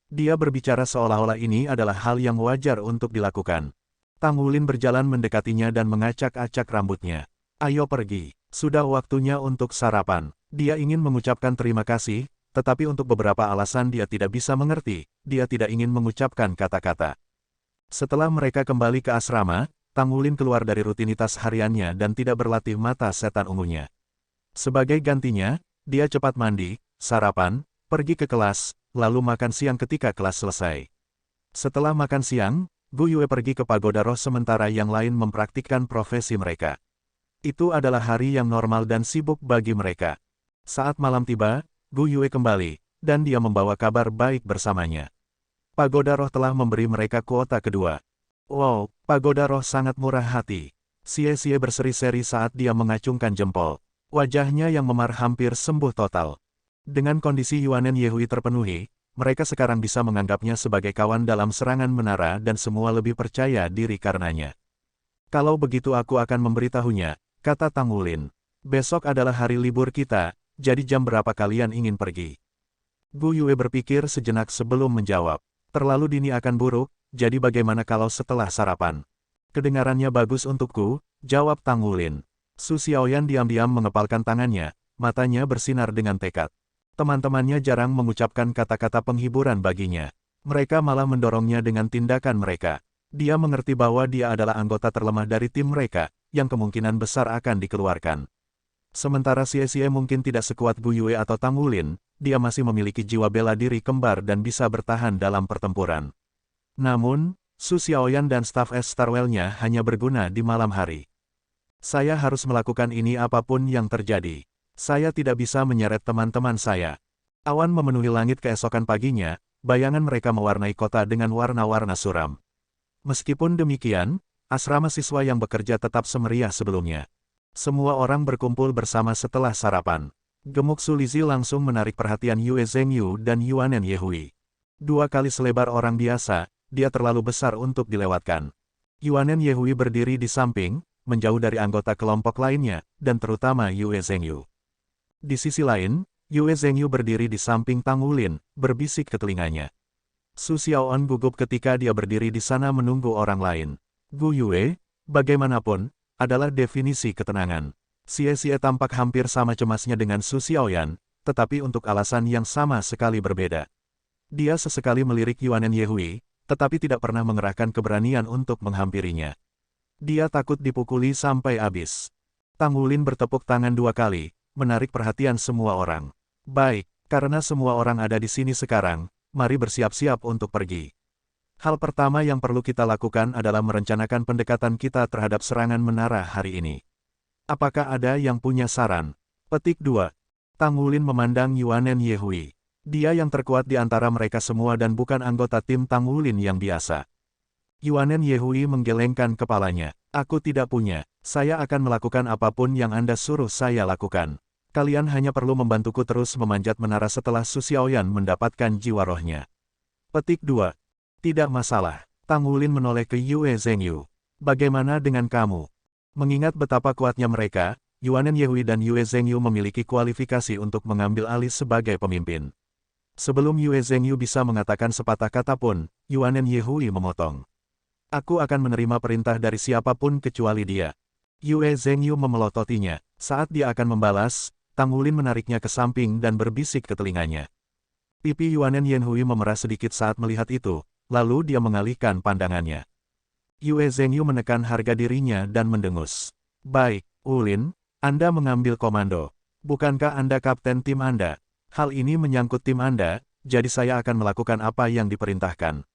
Dia berbicara seolah-olah ini adalah hal yang wajar untuk dilakukan. Tang Wulin berjalan mendekatinya dan mengacak-acak rambutnya. Ayo pergi, sudah waktunya untuk sarapan. Dia ingin mengucapkan terima kasih, tetapi untuk beberapa alasan dia tidak bisa mengerti, dia tidak ingin mengucapkan kata-kata. Setelah mereka kembali ke asrama, Tang Wulin keluar dari rutinitas hariannya dan tidak berlatih mata setan ungunya. Sebagai gantinya, dia cepat mandi, sarapan, pergi ke kelas, lalu makan siang ketika kelas selesai. Setelah makan siang, Gu Yue pergi ke pagoda roh sementara yang lain mempraktikkan profesi mereka. Itu adalah hari yang normal dan sibuk bagi mereka. Saat malam tiba, Gu Yue kembali, dan dia membawa kabar baik bersamanya. Pagoda roh telah memberi mereka kuota kedua. Wow, pagoda roh sangat murah hati. Xie berseri-seri saat dia mengacungkan jempol. Wajahnya yang memar hampir sembuh total. Dengan kondisi Yuanen Yehui terpenuhi, mereka sekarang bisa menganggapnya sebagai kawan dalam serangan menara dan semua lebih percaya diri karenanya. Kalau begitu aku akan memberitahunya, kata Tang Wulin. Besok adalah hari libur kita, jadi jam berapa kalian ingin pergi? Gu Yue berpikir sejenak sebelum menjawab. Terlalu dini akan buruk, jadi bagaimana kalau setelah sarapan? Kedengarannya bagus untukku, jawab Tang Wulin. Su Xiaoyan diam-diam mengepalkan tangannya, matanya bersinar dengan tekad. Teman-temannya jarang mengucapkan kata-kata penghiburan baginya. Mereka malah mendorongnya dengan tindakan mereka. Dia mengerti bahwa dia adalah anggota terlemah dari tim mereka, yang kemungkinan besar akan dikeluarkan. Sementara Xie mungkin tidak sekuat Gu Yue atau Tang Wulin, dia masih memiliki jiwa bela diri kembar dan bisa bertahan dalam pertempuran. Namun, Su Xiaoyan dan staf Starwell-nya hanya berguna di malam hari. Saya harus melakukan ini apapun yang terjadi. Saya tidak bisa menyeret teman-teman saya. Awan memenuhi langit keesokan paginya, bayangan mereka mewarnai kota dengan warna-warna suram. Meskipun demikian, asrama siswa yang bekerja tetap semeriah sebelumnya. Semua orang berkumpul bersama setelah sarapan. Gemuk Su Lizi langsung menarik perhatian Yue Zhengyu dan Yuanen Yehui. 2 kali selebar orang biasa, dia terlalu besar untuk dilewatkan. Yuanen Yehui berdiri di samping, menjauh dari anggota kelompok lainnya, dan terutama Yue Zhengyu. Di sisi lain, Yue Zhengyu berdiri di samping Tang Wulin, berbisik ke telinganya. Su Xiaoan gugup ketika dia berdiri di sana menunggu orang lain. Gu Yue, bagaimanapun, adalah definisi ketenangan. Xie tampak hampir sama cemasnya dengan Su Xiaoyan, tetapi untuk alasan yang sama sekali berbeda. Dia sesekali melirik Yuanen Yehui, tetapi tidak pernah mengerahkan keberanian untuk menghampirinya. Dia takut dipukuli sampai habis. Tang Wulin bertepuk tangan 2 kali, menarik perhatian semua orang. Baik, karena semua orang ada di sini sekarang, mari bersiap-siap untuk pergi. Hal pertama yang perlu kita lakukan adalah merencanakan pendekatan kita terhadap serangan menara hari ini. Apakah ada yang punya saran? Petik 2. Tang Wulin memandang Yuanen Yehui. Dia yang terkuat di antara mereka semua dan bukan anggota tim Tang Wulin yang biasa. Yuanen Yehui menggelengkan kepalanya. Aku tidak punya. Saya akan melakukan apapun yang Anda suruh saya lakukan. Kalian hanya perlu membantuku terus memanjat menara setelah Su Xiaoyan mendapatkan jiwa rohnya. Petik 2. Tidak masalah. Tang Wulin menoleh ke Yue Zhengyu. Bagaimana dengan kamu? Mengingat betapa kuatnya mereka, Yuanen Yehui dan Yue Zhengyu memiliki kualifikasi untuk mengambil alih sebagai pemimpin. Sebelum Yue Zhengyu bisa mengatakan sepatah kata pun, Yuanen Yehui memotong. Aku akan menerima perintah dari siapapun kecuali dia. Yue Zhengyu memelototinya. Saat dia akan membalas, Tang Wulin menariknya ke samping dan berbisik ke telinganya. Pipi Yuanen Yehui memerah sedikit saat melihat itu. Lalu dia mengalihkan pandangannya. Yue Zhengyu menekan harga dirinya dan mendengus. Baik, Wulin, Anda mengambil komando. Bukankah Anda kapten tim Anda? Hal ini menyangkut tim Anda, jadi saya akan melakukan apa yang diperintahkan.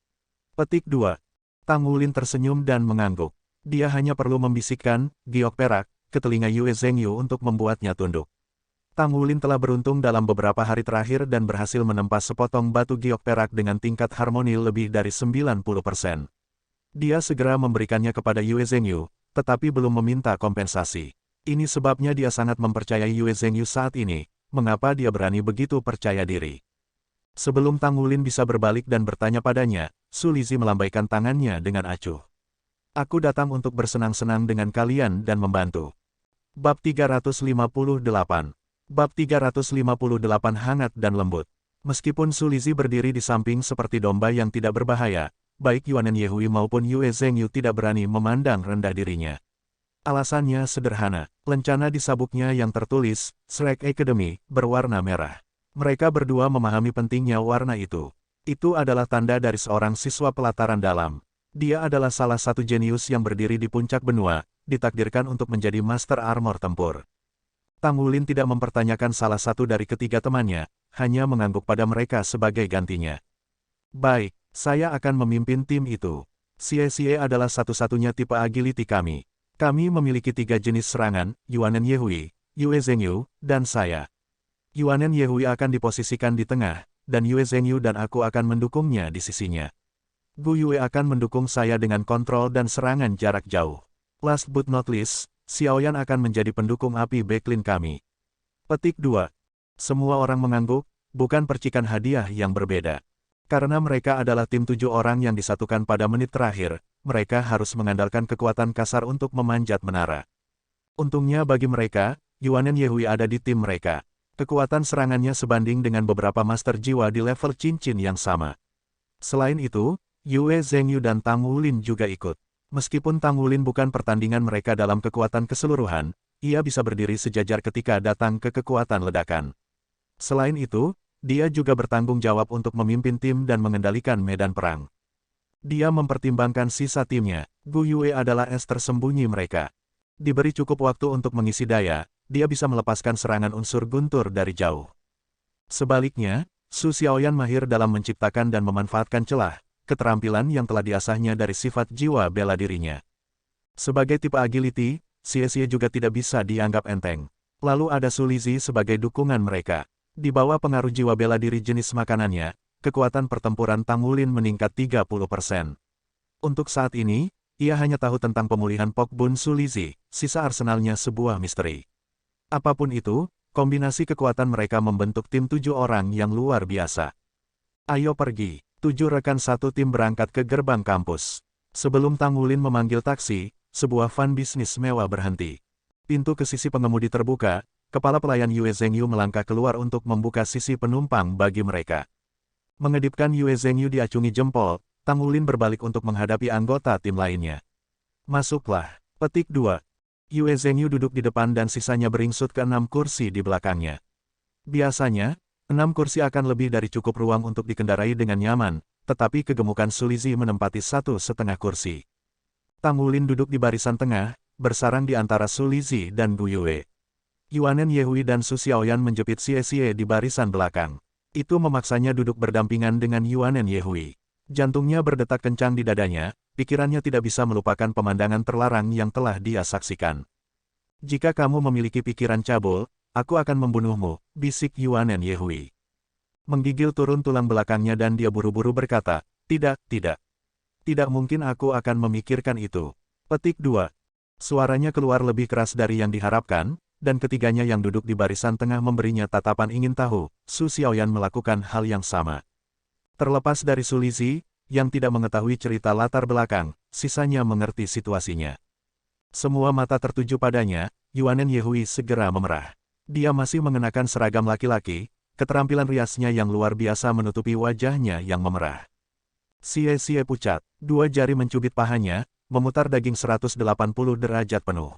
Petik 2. Tang Wulin tersenyum dan mengangguk. Dia hanya perlu membisikkan, giok perak, ke telinga Yue Zhengyu untuk membuatnya tunduk. Tang Wulin telah beruntung dalam beberapa hari terakhir dan berhasil menempas sepotong batu giok perak dengan tingkat harmoni lebih dari 90%. Dia segera memberikannya kepada Yue Zhengyu, tetapi belum meminta kompensasi. Ini sebabnya dia sangat mempercayai Yue Zhengyu saat ini, mengapa dia berani begitu percaya diri. Sebelum Tang Wulin bisa berbalik dan bertanya padanya, Su Lizi melambaikan tangannya dengan acuh. Aku datang untuk bersenang-senang dengan kalian dan membantu. Bab 358. Bab 358 hangat dan lembut. Meskipun Su Lizi berdiri di samping seperti domba yang tidak berbahaya, baik Yuanen Yehui maupun Yue Zhengyu tidak berani memandang rendah dirinya. Alasannya sederhana, lencana di sabuknya yang tertulis, Shrek Academy, berwarna merah. Mereka berdua memahami pentingnya warna itu. Itu adalah tanda dari seorang siswa pelataran dalam. Dia adalah salah satu jenius yang berdiri di puncak benua, ditakdirkan untuk menjadi Master Armor Tempur. Tang Wulin tidak mempertanyakan salah satu dari ketiga temannya, hanya mengangguk pada mereka sebagai gantinya. Baik, saya akan memimpin tim itu. Xie adalah satu-satunya tipe agility kami. Kami memiliki 3 jenis serangan, Yuanen Yehui, Yue Zhengyu, dan saya. Yuanen Yehui akan diposisikan di tengah, dan Yue Zhengyu dan aku akan mendukungnya di sisinya. Gu Yue akan mendukung saya dengan kontrol dan serangan jarak jauh. Last but not least, Xiaoyan akan menjadi pendukung api backlane kami. Petik 2. Semua orang mengangguk, bukan percikan hadiah yang berbeda. Karena mereka adalah tim 7 orang yang disatukan pada menit terakhir, mereka harus mengandalkan kekuatan kasar untuk memanjat menara. Untungnya bagi mereka, Yuanen Yehui ada di tim mereka. Kekuatan serangannya sebanding dengan beberapa master jiwa di level cincin yang sama. Selain itu, Yue Zhengyu dan Tang Wulin juga ikut. Meskipun Tang Wulin bukan pertandingan mereka dalam kekuatan keseluruhan, ia bisa berdiri sejajar ketika datang ke kekuatan ledakan. Selain itu, dia juga bertanggung jawab untuk memimpin tim dan mengendalikan medan perang. Dia mempertimbangkan sisa timnya. Gu Yue adalah es tersembunyi mereka. Diberi cukup waktu untuk mengisi daya, dia bisa melepaskan serangan unsur guntur dari jauh. Sebaliknya, Su Xiaoyan mahir dalam menciptakan dan memanfaatkan celah, keterampilan yang telah diasahnya dari sifat jiwa bela dirinya. Sebagai tipe agility, Xie juga tidak bisa dianggap enteng. Lalu ada Su Lizhi sebagai dukungan mereka. Di bawah pengaruh jiwa bela diri jenis makanannya, kekuatan pertempuran Tang Wulin meningkat 30%. Untuk saat ini, ia hanya tahu tentang pemulihan Pok Bun Su Lizhi, sisa arsenalnya sebuah misteri. Apapun itu, kombinasi kekuatan mereka membentuk tim 7 orang yang luar biasa. Ayo pergi. 7 rekan satu tim berangkat ke gerbang kampus. Sebelum Tang Wulin memanggil taksi, sebuah van bisnis mewah berhenti. Pintu ke sisi pengemudi terbuka, kepala pelayan Yue Zhengyu melangkah keluar untuk membuka sisi penumpang bagi mereka. Mengedipkan Yue Zhengyu diacungi jempol, Tang Wulin berbalik untuk menghadapi anggota tim lainnya. Masuklah. Petik 2. Yue Zhengyu duduk di depan dan sisanya beringsut ke 6 kursi di belakangnya. Biasanya, 6 kursi akan lebih dari cukup ruang untuk dikendarai dengan nyaman, tetapi kegemukan Su Lizhi menempati 1,5 kursi. Tang Wulin duduk di barisan tengah, bersarang di antara Su Lizhi dan Gu Yue. Yuanen Yehui dan Su Xiaoyan menjepit Xie di barisan belakang. Itu memaksanya duduk berdampingan dengan Yuanen Yehui. Jantungnya berdetak kencang di dadanya, pikirannya tidak bisa melupakan pemandangan terlarang yang telah dia saksikan. Jika kamu memiliki pikiran cabul, aku akan membunuhmu, bisik Yuanen Yehui. Menggigil turun tulang belakangnya dan dia buru-buru berkata, tidak. Tidak mungkin aku akan memikirkan itu. Petik 2. Suaranya keluar lebih keras dari yang diharapkan, dan ketiganya yang duduk di barisan tengah memberinya tatapan ingin tahu. Su Xiaoyan melakukan hal yang sama. Terlepas dari Su Lizhi, yang tidak mengetahui cerita latar belakang, sisanya mengerti situasinya. Semua mata tertuju padanya, Yuanen Yehui segera memerah. Dia masih mengenakan seragam laki-laki, keterampilan riasnya yang luar biasa menutupi wajahnya yang memerah. Xie pucat, 2 jari mencubit pahanya, memutar daging 180 derajat penuh.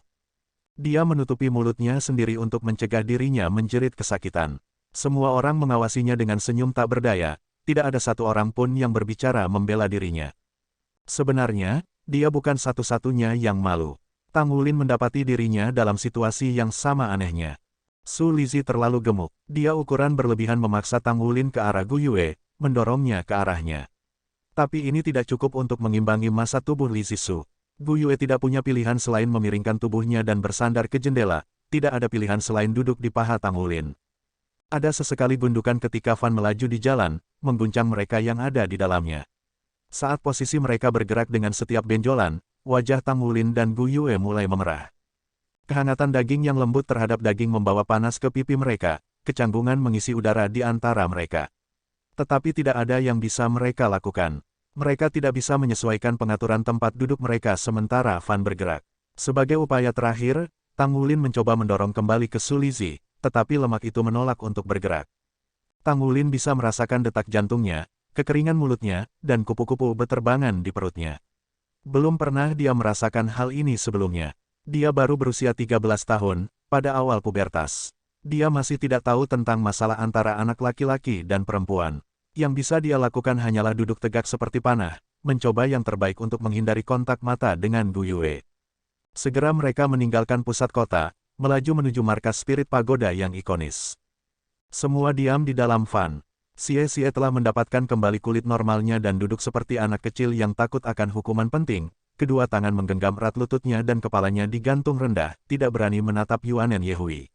Dia menutupi mulutnya sendiri untuk mencegah dirinya menjerit kesakitan. Semua orang mengawasinya dengan senyum tak berdaya, tidak ada satu orang pun yang berbicara membela dirinya. Sebenarnya, dia bukan satu-satunya yang malu. Tang Wulin mendapati dirinya dalam situasi yang sama anehnya. Su Lizhi terlalu gemuk. Dia ukuran berlebihan memaksa Tang Wulin ke arah Gu Yue, mendorongnya ke arahnya. Tapi ini tidak cukup untuk mengimbangi massa tubuh Lizhi Su. Gu Yue tidak punya pilihan selain memiringkan tubuhnya dan bersandar ke jendela, tidak ada pilihan selain duduk di paha Tang Wulin. Ada sesekali gundukan ketika van melaju di jalan, mengguncang mereka yang ada di dalamnya. Saat posisi mereka bergerak dengan setiap benjolan, wajah Tang Wulin dan Gu Yue mulai memerah. Kehangatan daging yang lembut terhadap daging membawa panas ke pipi mereka, kecanggungan mengisi udara di antara mereka. Tetapi tidak ada yang bisa mereka lakukan. Mereka tidak bisa menyesuaikan pengaturan tempat duduk mereka sementara van bergerak. Sebagai upaya terakhir, Tang Wulin mencoba mendorong kembali ke Su Lizhi, tetapi lemak itu menolak untuk bergerak. Tang Wulin bisa merasakan detak jantungnya, kekeringan mulutnya, dan kupu-kupu beterbangan di perutnya. Belum pernah dia merasakan hal ini sebelumnya. Dia baru berusia 13 tahun, pada awal pubertas. Dia masih tidak tahu tentang masalah antara anak laki-laki dan perempuan. Yang bisa dia lakukan hanyalah duduk tegak seperti panah, mencoba yang terbaik untuk menghindari kontak mata dengan Gu Yue. Segera mereka meninggalkan pusat kota, melaju menuju markas Spirit Pagoda yang ikonis. Semua diam di dalam van. Xie telah mendapatkan kembali kulit normalnya dan duduk seperti anak kecil yang takut akan hukuman penting. Kedua tangan menggenggam erat lututnya dan kepalanya digantung rendah, tidak berani menatap Yuanen Yehui.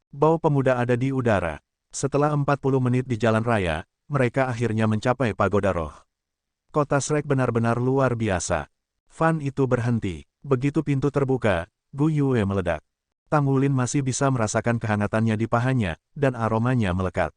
Bau pemuda ada di udara. Setelah 40 menit di jalan raya, mereka akhirnya mencapai Pagoda Roh. Kota Shrek benar-benar luar biasa. Van itu berhenti. Begitu pintu terbuka, Gu Yue meledak. Tang Wulin masih bisa merasakan kehangatannya di pahanya, dan aromanya melekat.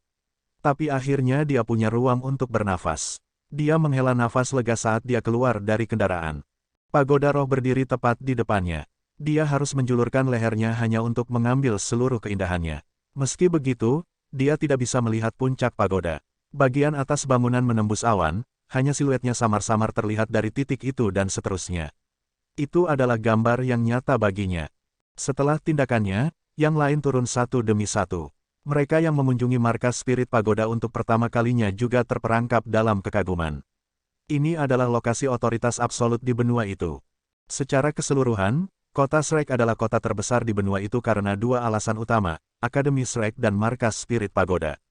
Tapi akhirnya dia punya ruang untuk bernafas. Dia menghela nafas lega saat dia keluar dari kendaraan. Pagoda Roh berdiri tepat di depannya. Dia harus menjulurkan lehernya hanya untuk mengambil seluruh keindahannya. Meski begitu, dia tidak bisa melihat puncak pagoda. Bagian atas bangunan menembus awan, hanya siluetnya samar-samar terlihat dari titik itu dan seterusnya. Itu adalah gambar yang nyata baginya. Setelah tindakannya, yang lain turun satu demi satu. Mereka yang mengunjungi markas Spirit Pagoda untuk pertama kalinya juga terperangkap dalam kekaguman. Ini adalah lokasi otoritas absolut di benua itu. Secara keseluruhan, kota Shrek adalah kota terbesar di benua itu karena dua alasan utama, Akademi Shrek dan markas Spirit Pagoda.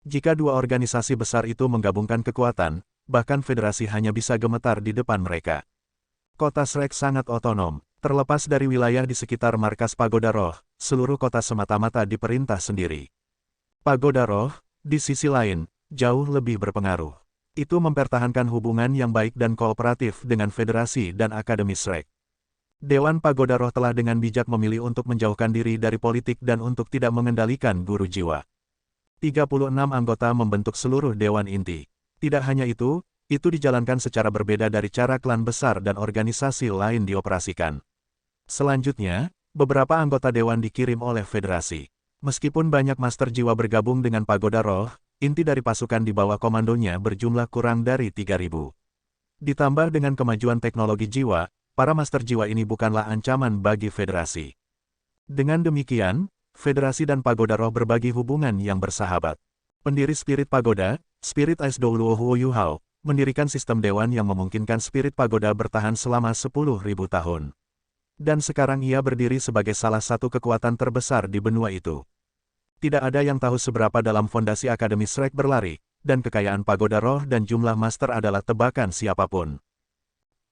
Jika dua organisasi besar itu menggabungkan kekuatan, bahkan federasi hanya bisa gemetar di depan mereka. Kota Shrek sangat otonom, terlepas dari wilayah di sekitar markas Pagoda Roh, seluruh kota semata-mata diperintah sendiri. Pagoda Roh, di sisi lain, jauh lebih berpengaruh. Itu mempertahankan hubungan yang baik dan kooperatif dengan federasi dan Akademi Shrek. Dewan Pagoda Roh telah dengan bijak memilih untuk menjauhkan diri dari politik dan untuk tidak mengendalikan guru jiwa. 36 anggota membentuk seluruh Dewan Inti. Tidak hanya itu dijalankan secara berbeda dari cara klan besar dan organisasi lain dioperasikan. Selanjutnya, beberapa anggota Dewan dikirim oleh federasi. Meskipun banyak master jiwa bergabung dengan Pagoda Roh, inti dari pasukan di bawah komandonya berjumlah kurang dari 3.000. Ditambah dengan kemajuan teknologi jiwa, para master jiwa ini bukanlah ancaman bagi federasi. Dengan demikian, federasi dan Pagoda Roh berbagi hubungan yang bersahabat. Pendiri Spirit Pagoda, Spirit Ice Douluo Huo Yuhao, mendirikan sistem dewan yang memungkinkan Spirit Pagoda bertahan selama 10.000 tahun. Dan sekarang ia berdiri sebagai salah satu kekuatan terbesar di benua itu. Tidak ada yang tahu seberapa dalam fondasi Akademi Shrek berlari, dan kekayaan Pagoda Roh dan jumlah master adalah tebakan siapapun.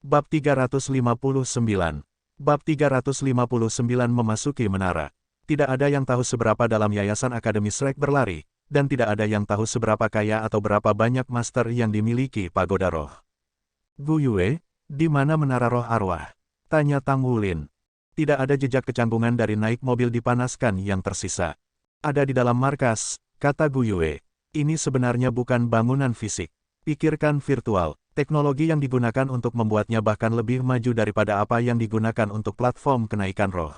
Bab 359. Bab 359 memasuki menara. Tidak ada yang tahu seberapa dalam yayasan Akademi Shrek berlari, dan tidak ada yang tahu seberapa kaya atau berapa banyak master yang dimiliki Pagoda Roh. Gu Yue, di mana menara roh arwah? Tanya Tang Wulin. Tidak ada jejak kecanggungan dari naik mobil dipanaskan yang tersisa. Ada di dalam markas, kata Gu Yue. Ini sebenarnya bukan bangunan fisik. Pikirkan virtual, teknologi yang digunakan untuk membuatnya bahkan lebih maju daripada apa yang digunakan untuk platform kenaikan roh.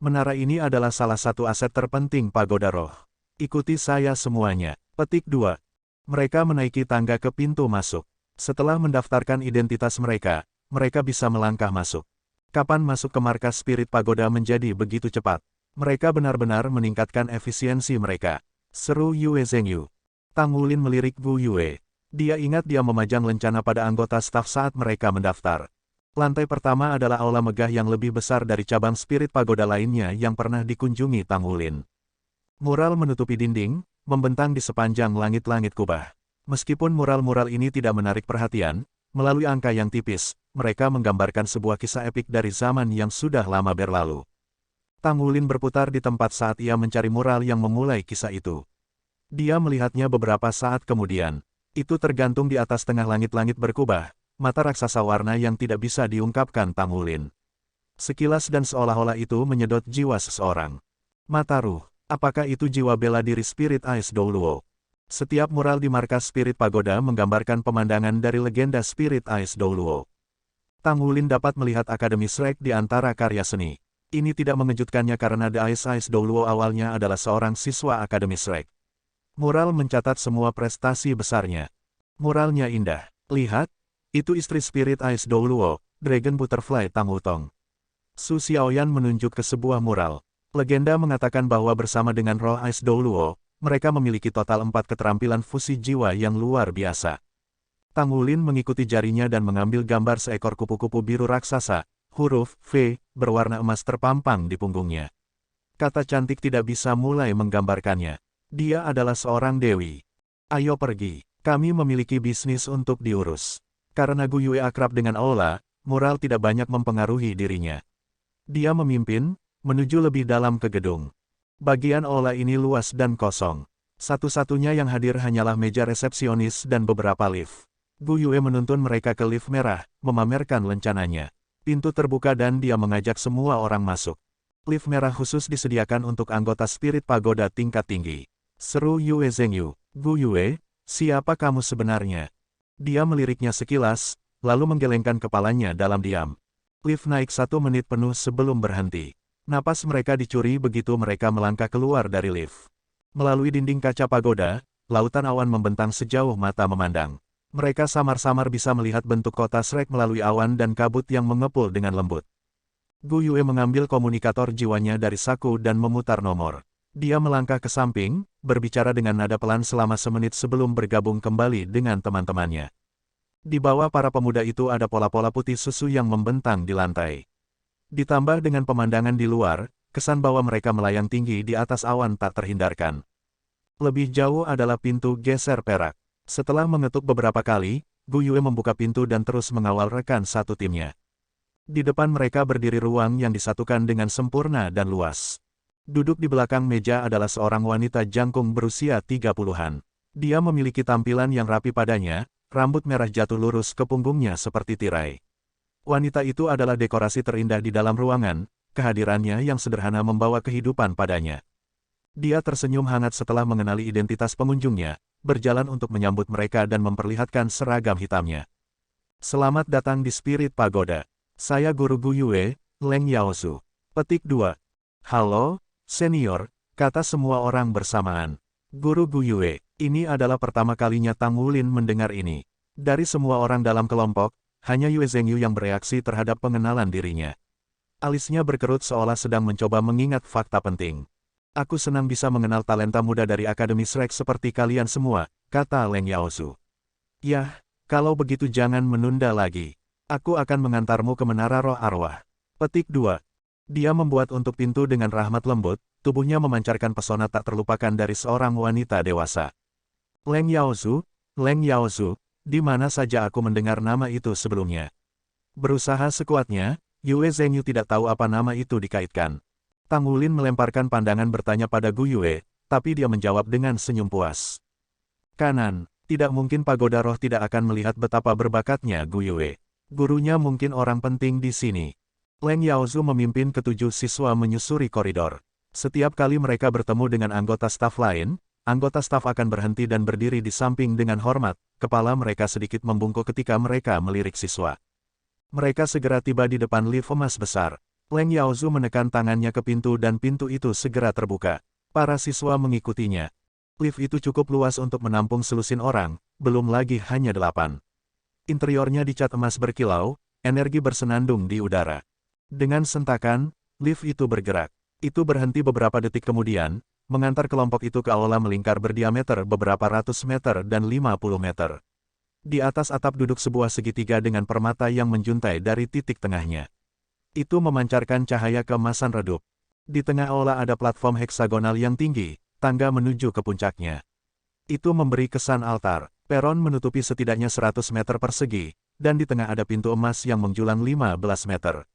Menara ini adalah salah satu aset terpenting Pagoda Roh. Ikuti saya semuanya. Petik 2. Mereka menaiki tangga ke pintu masuk. Setelah mendaftarkan identitas mereka, mereka bisa melangkah masuk. Kapan masuk ke markas Spirit Pagoda menjadi begitu cepat? Mereka benar-benar meningkatkan efisiensi mereka. Seru Yue Zhengyu. Tang Wulin melirik Gu Yue. Dia ingat dia memajang lencana pada anggota staf saat mereka mendaftar. Lantai pertama adalah aula megah yang lebih besar dari cabang Spirit Pagoda lainnya yang pernah dikunjungi Tang Wulin. Mural menutupi dinding, membentang di sepanjang langit-langit kubah. Meskipun mural-mural ini tidak menarik perhatian, melalui angka yang tipis, mereka menggambarkan sebuah kisah epik dari zaman yang sudah lama berlalu. Tang Wulin berputar di tempat saat ia mencari mural yang memulai kisah itu. Dia melihatnya beberapa saat kemudian. Itu tergantung di atas tengah langit-langit berkubah, mata raksasa warna yang tidak bisa diungkapkan Tang Wulin. Sekilas dan seolah-olah itu menyedot jiwa seseorang. Mata ruh. Apakah itu jiwa bela diri Spirit Ice Douluo? Setiap mural di markas Spirit Pagoda menggambarkan pemandangan dari legenda Spirit Ice Douluo. Tang Wulin dapat melihat Akademi Shrek di antara karya seni. Ini tidak mengejutkannya karena The Ice Douluo awalnya adalah seorang siswa Akademi Shrek. Mural mencatat semua prestasi besarnya. Muralnya indah. Lihat, itu istri Spirit Ice Douluo, Dragon Butterfly Tang Wutong. Su Xiaoyan menunjuk ke sebuah mural. Legenda mengatakan bahwa bersama dengan roh Ice Douluo, mereka memiliki total 4 keterampilan fusi jiwa yang luar biasa. Tang Wulin mengikuti jarinya dan mengambil gambar seekor kupu-kupu biru raksasa, huruf V, berwarna emas terpampang di punggungnya. Kata cantik tidak bisa mulai menggambarkannya. Dia adalah seorang dewi. Ayo pergi. Kami memiliki bisnis untuk diurus. Karena Gu Yue akrab dengan Aula, moral tidak banyak mempengaruhi dirinya. Dia memimpin, menuju lebih dalam ke gedung. Bagian Aula ini luas dan kosong. Satu-satunya yang hadir hanyalah meja resepsionis dan beberapa lift. Gu Yue menuntun mereka ke lift merah, memamerkan lencananya. Pintu terbuka dan dia mengajak semua orang masuk. Lift merah khusus disediakan untuk anggota Spirit Pagoda tingkat tinggi. Seru Yue Zhengyu. Gu Yue, siapa kamu sebenarnya? Dia meliriknya sekilas, lalu menggelengkan kepalanya dalam diam. Lift naik 1 menit penuh sebelum berhenti. Napas mereka dicuri begitu mereka melangkah keluar dari lift. Melalui dinding kaca pagoda, lautan awan membentang sejauh mata memandang. Mereka samar-samar bisa melihat bentuk kota Shrek melalui awan dan kabut yang mengepul dengan lembut. Gu Yue mengambil komunikator jiwanya dari saku dan memutar nomor. Dia melangkah ke samping, berbicara dengan nada pelan selama semenit sebelum bergabung kembali dengan teman-temannya. Di bawah para pemuda itu ada pola-pola putih susu yang membentang di lantai. Ditambah dengan pemandangan di luar, kesan bahwa mereka melayang tinggi di atas awan tak terhindarkan. Lebih jauh adalah pintu geser perak. Setelah mengetuk beberapa kali, Gu Yue membuka pintu dan terus mengawal rekan satu timnya. Di depan mereka berdiri ruang yang disatukan dengan sempurna dan luas. Duduk di belakang meja adalah seorang wanita jangkung berusia 30-an. Dia memiliki tampilan yang rapi padanya, rambut merah jatuh lurus ke punggungnya seperti tirai. Wanita itu adalah dekorasi terindah di dalam ruangan, kehadirannya yang sederhana membawa kehidupan padanya. Dia tersenyum hangat setelah mengenali identitas pengunjungnya, berjalan untuk menyambut mereka dan memperlihatkan seragam hitamnya. Selamat datang di Spirit Pagoda. Saya Guru Gu Yue, Leng Yaozu. Petik 2. Halo, senior, kata semua orang bersamaan. Guru Gu Yue, ini adalah pertama kalinya Tang Wulin mendengar ini. Dari semua orang dalam kelompok, hanya Yue Zhengyu yang bereaksi terhadap pengenalan dirinya. Alisnya berkerut seolah sedang mencoba mengingat fakta penting. Aku senang bisa mengenal talenta muda dari Akademi Shrek seperti kalian semua, kata Leng Yaozu. Yah, kalau begitu jangan menunda lagi. Aku akan mengantarmu ke Menara Roh Arwah. Petik 2. Dia membuat untuk pintu dengan rahmat lembut, tubuhnya memancarkan pesona tak terlupakan dari seorang wanita dewasa. Leng Yaozu, di mana saja aku mendengar nama itu sebelumnya. Berusaha sekuatnya, Yue Zhengyu tidak tahu apa nama itu dikaitkan. Tang Wulin melemparkan pandangan bertanya pada Gu Yue, tapi dia menjawab dengan senyum puas. Kanan, tidak mungkin Pagoda Roh tidak akan melihat betapa berbakatnya Gu Yue. Gurunya mungkin orang penting di sini. Leng Yaozu memimpin ketujuh siswa menyusuri koridor. Setiap kali mereka bertemu dengan anggota staf lain, anggota staf akan berhenti dan berdiri di samping dengan hormat, kepala mereka sedikit membungkuk ketika mereka melirik siswa. Mereka segera tiba di depan lift emas besar. Leng Yaozu menekan tangannya ke pintu dan pintu itu segera terbuka. Para siswa mengikutinya. Lift itu cukup luas untuk menampung selusin orang, belum lagi hanya 8. Interiornya dicat emas berkilau, energi bersenandung di udara. Dengan sentakan, lift itu bergerak. Itu berhenti beberapa detik kemudian, mengantar kelompok itu ke aula melingkar berdiameter beberapa ratus meter dan 50 meter. Di atas atap duduk sebuah segitiga dengan permata yang menjuntai dari titik tengahnya. Itu memancarkan cahaya keemasan redup. Di tengah aula ada platform heksagonal yang tinggi, tangga menuju ke puncaknya. Itu memberi kesan altar. Peron menutupi setidaknya 100 meter persegi, dan di tengah ada pintu emas yang menjulang 15 meter.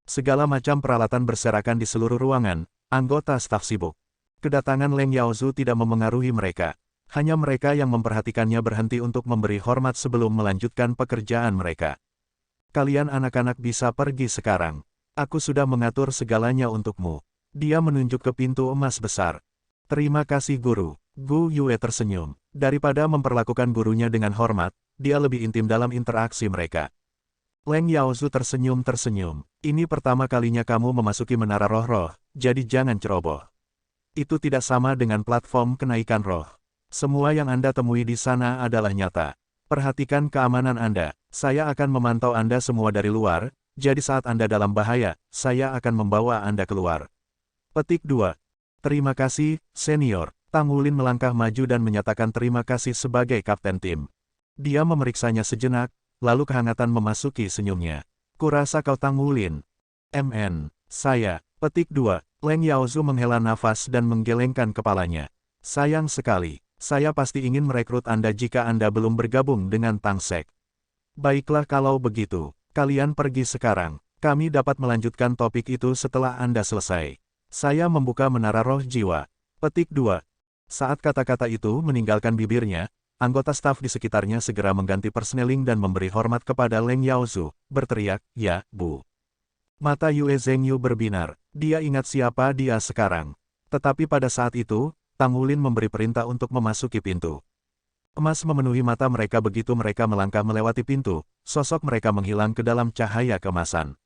Segala macam peralatan berserakan di seluruh ruangan, anggota staf sibuk. Kedatangan Leng Yaozu tidak memengaruhi mereka. Hanya mereka yang memperhatikannya berhenti untuk memberi hormat sebelum melanjutkan pekerjaan mereka. Kalian anak-anak bisa pergi sekarang. Aku sudah mengatur segalanya untukmu. Dia menunjuk ke pintu emas besar. Terima kasih guru. Gu Yue tersenyum. Daripada memperlakukan gurunya dengan hormat, dia lebih intim dalam interaksi mereka. Leng Yaozu tersenyum. Ini pertama kalinya kamu memasuki Menara Roh-Roh, jadi jangan ceroboh. Itu tidak sama dengan platform kenaikan roh. Semua yang Anda temui di sana adalah nyata. Perhatikan keamanan Anda. Saya akan memantau Anda semua dari luar, jadi saat Anda dalam bahaya, saya akan membawa Anda keluar. Petik 2. Terima kasih, senior. Tang Wulin melangkah maju dan menyatakan terima kasih sebagai kapten tim. Dia memeriksanya sejenak, lalu kehangatan memasuki senyumnya. Kurasa kau Tang Wulin. Saya. Petik 2. Leng Yaozu menghela nafas dan menggelengkan kepalanya. Sayang sekali, saya pasti ingin merekrut Anda jika Anda belum bergabung dengan Tang Sek. Baiklah kalau begitu, kalian pergi sekarang. Kami dapat melanjutkan topik itu setelah Anda selesai. Saya membuka menara roh jiwa. Petik 2. Saat kata-kata itu meninggalkan bibirnya, anggota staf di sekitarnya segera mengganti persneling dan memberi hormat kepada Leng Yaozu, berteriak, "Ya, Bu." Mata Yue Zhengyu berbinar. Dia ingat siapa dia sekarang. Tetapi pada saat itu, Tang Wulin memberi perintah untuk memasuki pintu. Emas memenuhi mata mereka begitu mereka melangkah melewati pintu, sosok mereka menghilang ke dalam cahaya keemasan.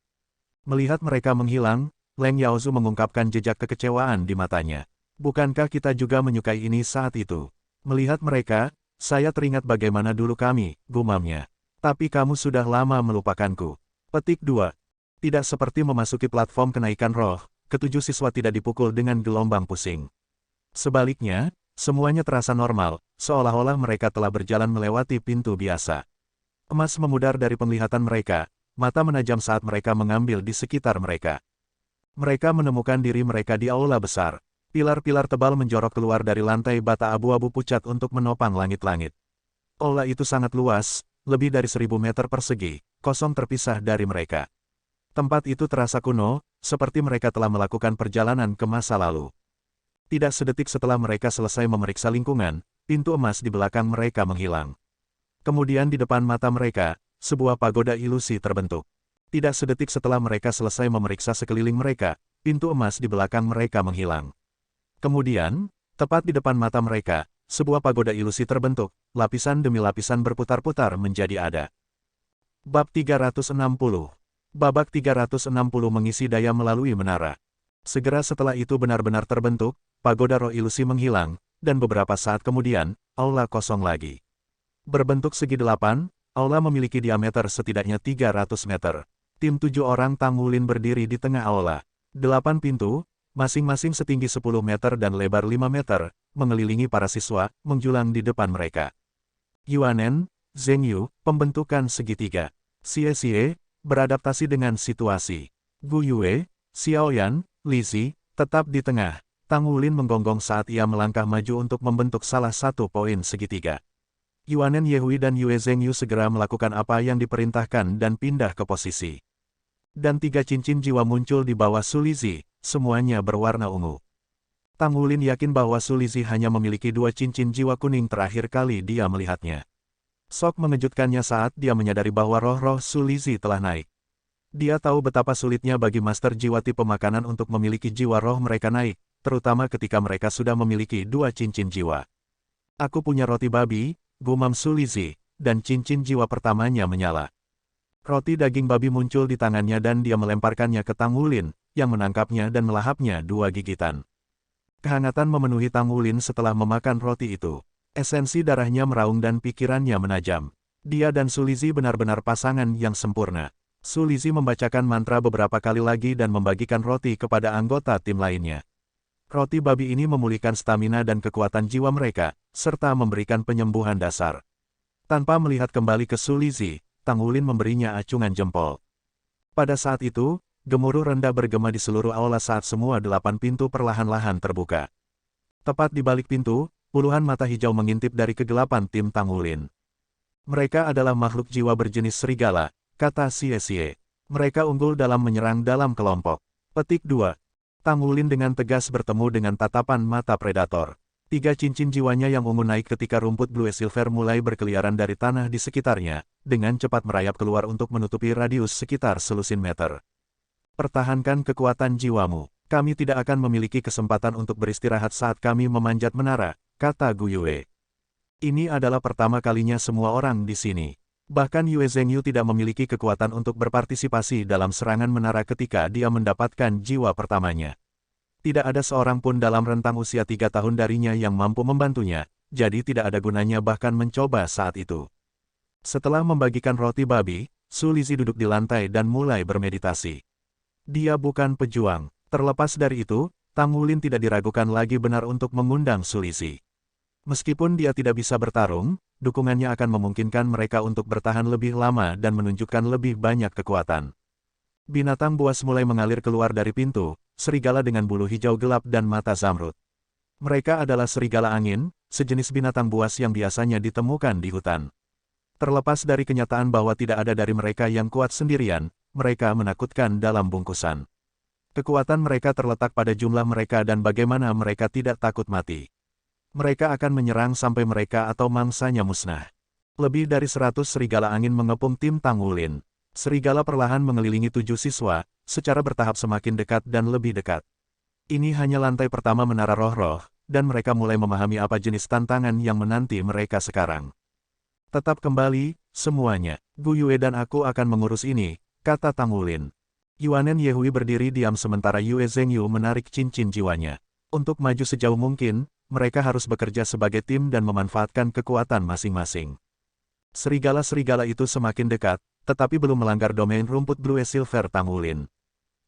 Melihat mereka menghilang, Leng Yaozu mengungkapkan jejak kekecewaan di matanya. Bukankah kita juga menyukai ini saat itu? Melihat mereka, saya teringat bagaimana dulu kami, gumamnya. Tapi kamu sudah lama melupakanku. Petik 2. Tidak seperti memasuki platform kenaikan roh, ketujuh siswa tidak dipukul dengan gelombang pusing. Sebaliknya, semuanya terasa normal, seolah-olah mereka telah berjalan melewati pintu biasa. Emas memudar dari penglihatan mereka, mata menajam saat mereka mengambil di sekitar mereka. Mereka menemukan diri mereka di aula besar. Pilar-pilar tebal menjorok keluar dari lantai bata abu-abu pucat untuk menopang langit-langit. Aula itu sangat luas, lebih dari 1000 meter persegi, kosong terpisah dari mereka. Tempat itu terasa kuno, seperti mereka telah melakukan perjalanan ke masa lalu. Tidak sedetik setelah mereka selesai memeriksa lingkungan, pintu emas di belakang mereka menghilang. Kemudian di depan mata mereka, sebuah pagoda ilusi terbentuk. Tidak sedetik setelah mereka selesai memeriksa sekeliling mereka, pintu emas di belakang mereka menghilang. Kemudian, tepat di depan mata mereka, sebuah pagoda ilusi terbentuk, lapisan demi lapisan berputar-putar menjadi ada. Bab 360. Babak 360 mengisi daya melalui menara. Segera setelah itu benar-benar terbentuk, pagoda roh ilusi menghilang, dan beberapa saat kemudian, aula kosong lagi. Berbentuk segi 8, aula memiliki diameter setidaknya 300 meter. Tim 7 orang Tang Wulin berdiri di tengah aula. 8 pintu, masing-masing setinggi 10 meter dan lebar 5 meter, mengelilingi para siswa, menjulang di depan mereka. Yuanen, Zhengyu, pembentukan segitiga. Xie, beradaptasi dengan situasi. Gu Yue, Xiaoyan, Li Zi, tetap di tengah. Tang Wulin menggonggong saat ia melangkah maju untuk membentuk salah satu poin segitiga. Yuanen Yehui dan Yue Zhengyu segera melakukan apa yang diperintahkan dan pindah ke posisi. Dan 3 cincin jiwa muncul di bawah Su Li Zi, semuanya berwarna ungu. Tang Wulin yakin bahwa Su Li Zi hanya memiliki 2 cincin jiwa kuning terakhir kali dia melihatnya. Sok mengejutkannya saat dia menyadari bahwa roh-roh Su Li Zi telah naik. Dia tahu betapa sulitnya bagi master jiwa tipe makanan untuk memiliki jiwa roh mereka naik, terutama ketika mereka sudah memiliki 2 cincin jiwa. Aku punya roti babi, gumam Su Li Zi, dan cincin jiwa pertamanya menyala. Roti daging babi muncul di tangannya dan dia melemparkannya ke Tang Wulin, yang menangkapnya dan melahapnya 2 gigitan. Kehangatan memenuhi Tang Wulin setelah memakan roti itu. Esensi darahnya meraung dan pikirannya menajam. Dia dan Su Li Zi benar-benar pasangan yang sempurna. Su Li Zi membacakan mantra beberapa kali lagi dan membagikan roti kepada anggota tim lainnya. Roti babi ini memulihkan stamina dan kekuatan jiwa mereka, serta memberikan penyembuhan dasar. Tanpa melihat kembali ke Su Li Zi, Tang Wulin memberinya acungan jempol. Pada saat itu, gemuruh rendah bergema di seluruh aula saat semua 8 pintu perlahan-lahan terbuka. Tepat di balik pintu, puluhan mata hijau mengintip dari kegelapan tim Tang Wulin. Mereka adalah makhluk jiwa berjenis serigala, kata Xie. Mereka unggul dalam menyerang dalam kelompok. Petik 2. Tang Wulin dengan tegas bertemu dengan tatapan mata predator. 3 cincin jiwanya yang ungu naik ketika rumput Blue Silver mulai berkeliaran dari tanah di sekitarnya, dengan cepat merayap keluar untuk menutupi radius sekitar selusin meter. Pertahankan kekuatan jiwamu. Kami tidak akan memiliki kesempatan untuk beristirahat saat kami memanjat menara, kata Gu Yue. Ini adalah pertama kalinya semua orang di sini. Bahkan Yue Zhengyu tidak memiliki kekuatan untuk berpartisipasi dalam serangan menara ketika dia mendapatkan jiwa pertamanya. Tidak ada seorang pun dalam rentang usia 3 tahun darinya yang mampu membantunya, jadi tidak ada gunanya bahkan mencoba saat itu. Setelah membagikan roti babi, Su Li Zi duduk di lantai dan mulai bermeditasi. Dia bukan pejuang. Terlepas dari itu, Tang Wulin tidak diragukan lagi benar untuk mengundang Su Li Zi. Meskipun dia tidak bisa bertarung, dukungannya akan memungkinkan mereka untuk bertahan lebih lama dan menunjukkan lebih banyak kekuatan. Binatang buas mulai mengalir keluar dari pintu, serigala dengan bulu hijau gelap dan mata zamrud. Mereka adalah serigala angin, sejenis binatang buas yang biasanya ditemukan di hutan. Terlepas dari kenyataan bahwa tidak ada dari mereka yang kuat sendirian, mereka menakutkan dalam bungkusan. Kekuatan mereka terletak pada jumlah mereka dan bagaimana mereka tidak takut mati. Mereka akan menyerang sampai mereka atau mangsanya musnah. Lebih dari 100 serigala angin mengepung tim Tang Wulin. Serigala perlahan mengelilingi 7 siswa, secara bertahap semakin dekat dan lebih dekat. Ini hanya lantai pertama menara roh-roh, dan mereka mulai memahami apa jenis tantangan yang menanti mereka sekarang. Tetap kembali, semuanya. Gu Yue dan aku akan mengurus ini, kata Tang Wulin. Yuanen Yehui berdiri diam sementara Yue Zhengyu menarik cincin jiwanya. Untuk maju sejauh mungkin, mereka harus bekerja sebagai tim dan memanfaatkan kekuatan masing-masing. Serigala-serigala itu semakin dekat, tetapi belum melanggar domain rumput Blue Silver Tang Wulin.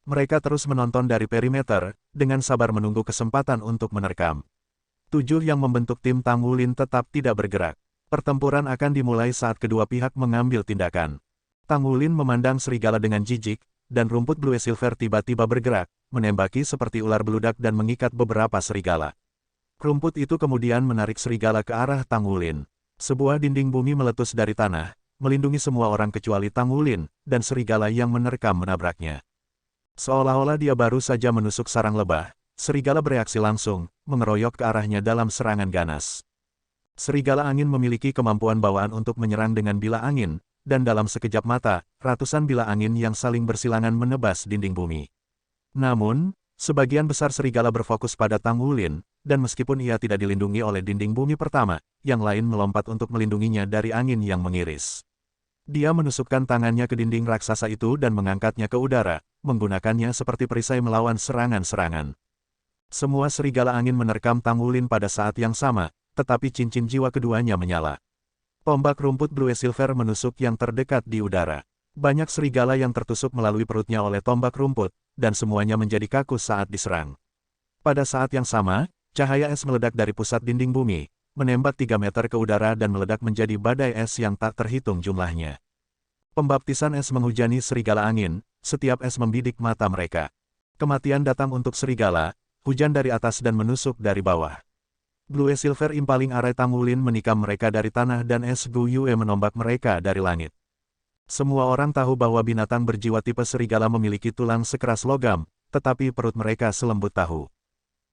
Mereka terus menonton dari perimeter, dengan sabar menunggu kesempatan untuk menerkam. 7 yang membentuk tim Tang Wulin tetap tidak bergerak. Pertempuran akan dimulai saat kedua pihak mengambil tindakan. Tang Wulin memandang serigala dengan jijik, dan rumput Blue Silver tiba-tiba bergerak, menembaki seperti ular beludak dan mengikat beberapa serigala. Rumput itu kemudian menarik serigala ke arah Tang Wulin. Sebuah dinding bumi meletus dari tanah, melindungi semua orang kecuali Tang Wulin, dan serigala yang menerkam menabraknya. Seolah-olah dia baru saja menusuk sarang lebah, serigala bereaksi langsung, mengeroyok ke arahnya dalam serangan ganas. Serigala angin memiliki kemampuan bawaan untuk menyerang dengan bila angin, dan dalam sekejap mata, ratusan bila angin yang saling bersilangan menebas dinding bumi. Namun, sebagian besar serigala berfokus pada Tang Wulin, dan meskipun ia tidak dilindungi oleh dinding bumi pertama, yang lain melompat untuk melindunginya dari angin yang mengiris. Dia menusukkan tangannya ke dinding raksasa itu dan mengangkatnya ke udara, menggunakannya seperti perisai melawan serangan-serangan. Semua serigala angin menerkam Tang Wulin pada saat yang sama, tetapi cincin jiwa keduanya menyala. Tombak rumput Blue Silver menusuk yang terdekat di udara. Banyak serigala yang tertusuk melalui perutnya oleh tombak rumput, dan semuanya menjadi kaku saat diserang. Pada saat yang sama, cahaya es meledak dari pusat dinding bumi, menembak 3 meter ke udara dan meledak menjadi badai es yang tak terhitung jumlahnya. Pembaptisan es menghujani serigala angin, setiap es membidik mata mereka. Kematian datang untuk serigala, hujan dari atas dan menusuk dari bawah. Blue Silver impaling arai Tang Wulin menikam mereka dari tanah dan es Gu Yue menombak mereka dari langit. Semua orang tahu bahwa binatang berjiwa tipe serigala memiliki tulang sekeras logam, tetapi perut mereka selembut tahu.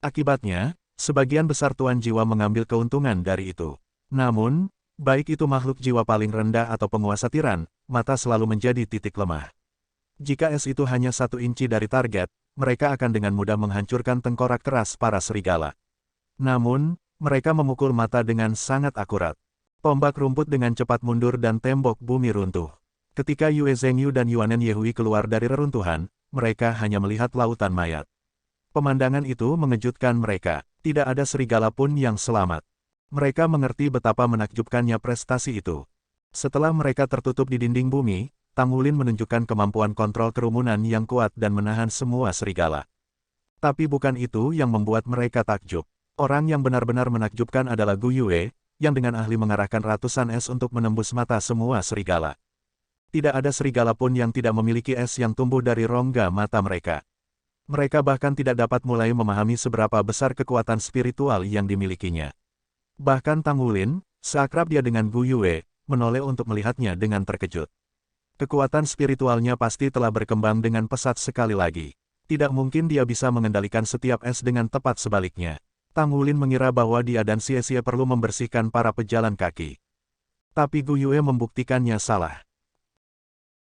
Akibatnya, sebagian besar tuan jiwa mengambil keuntungan dari itu. Namun, baik itu makhluk jiwa paling rendah atau penguasa tiran, mata selalu menjadi titik lemah. Jika es itu hanya 1 inci dari target, mereka akan dengan mudah menghancurkan tengkorak keras para serigala. Namun, mereka memukul mata dengan sangat akurat. Tombak rumput dengan cepat mundur dan tembok bumi runtuh. Ketika Yue Zhengyu dan Yuanen Yehui keluar dari reruntuhan, mereka hanya melihat lautan mayat. Pemandangan itu mengejutkan mereka. Tidak ada serigala pun yang selamat. Mereka mengerti betapa menakjubkannya prestasi itu. Setelah mereka tertutup di dinding bumi, Tang Wulin menunjukkan kemampuan kontrol kerumunan yang kuat dan menahan semua serigala. Tapi bukan itu yang membuat mereka takjub. Orang yang benar-benar menakjubkan adalah Gu Yue, yang dengan ahli mengarahkan ratusan es untuk menembus mata semua serigala. Tidak ada serigala pun yang tidak memiliki es yang tumbuh dari rongga mata mereka. Mereka bahkan tidak dapat mulai memahami seberapa besar kekuatan spiritual yang dimilikinya. Bahkan Tang Wulin, seakrab dia dengan Gu Yue, menoleh untuk melihatnya dengan terkejut. Kekuatan spiritualnya pasti telah berkembang dengan pesat sekali lagi. Tidak mungkin dia bisa mengendalikan setiap es dengan tepat sebaliknya. Tang Wulin mengira bahwa dia dan Xie Xie perlu membersihkan para pejalan kaki. Tapi Gu Yue membuktikannya salah.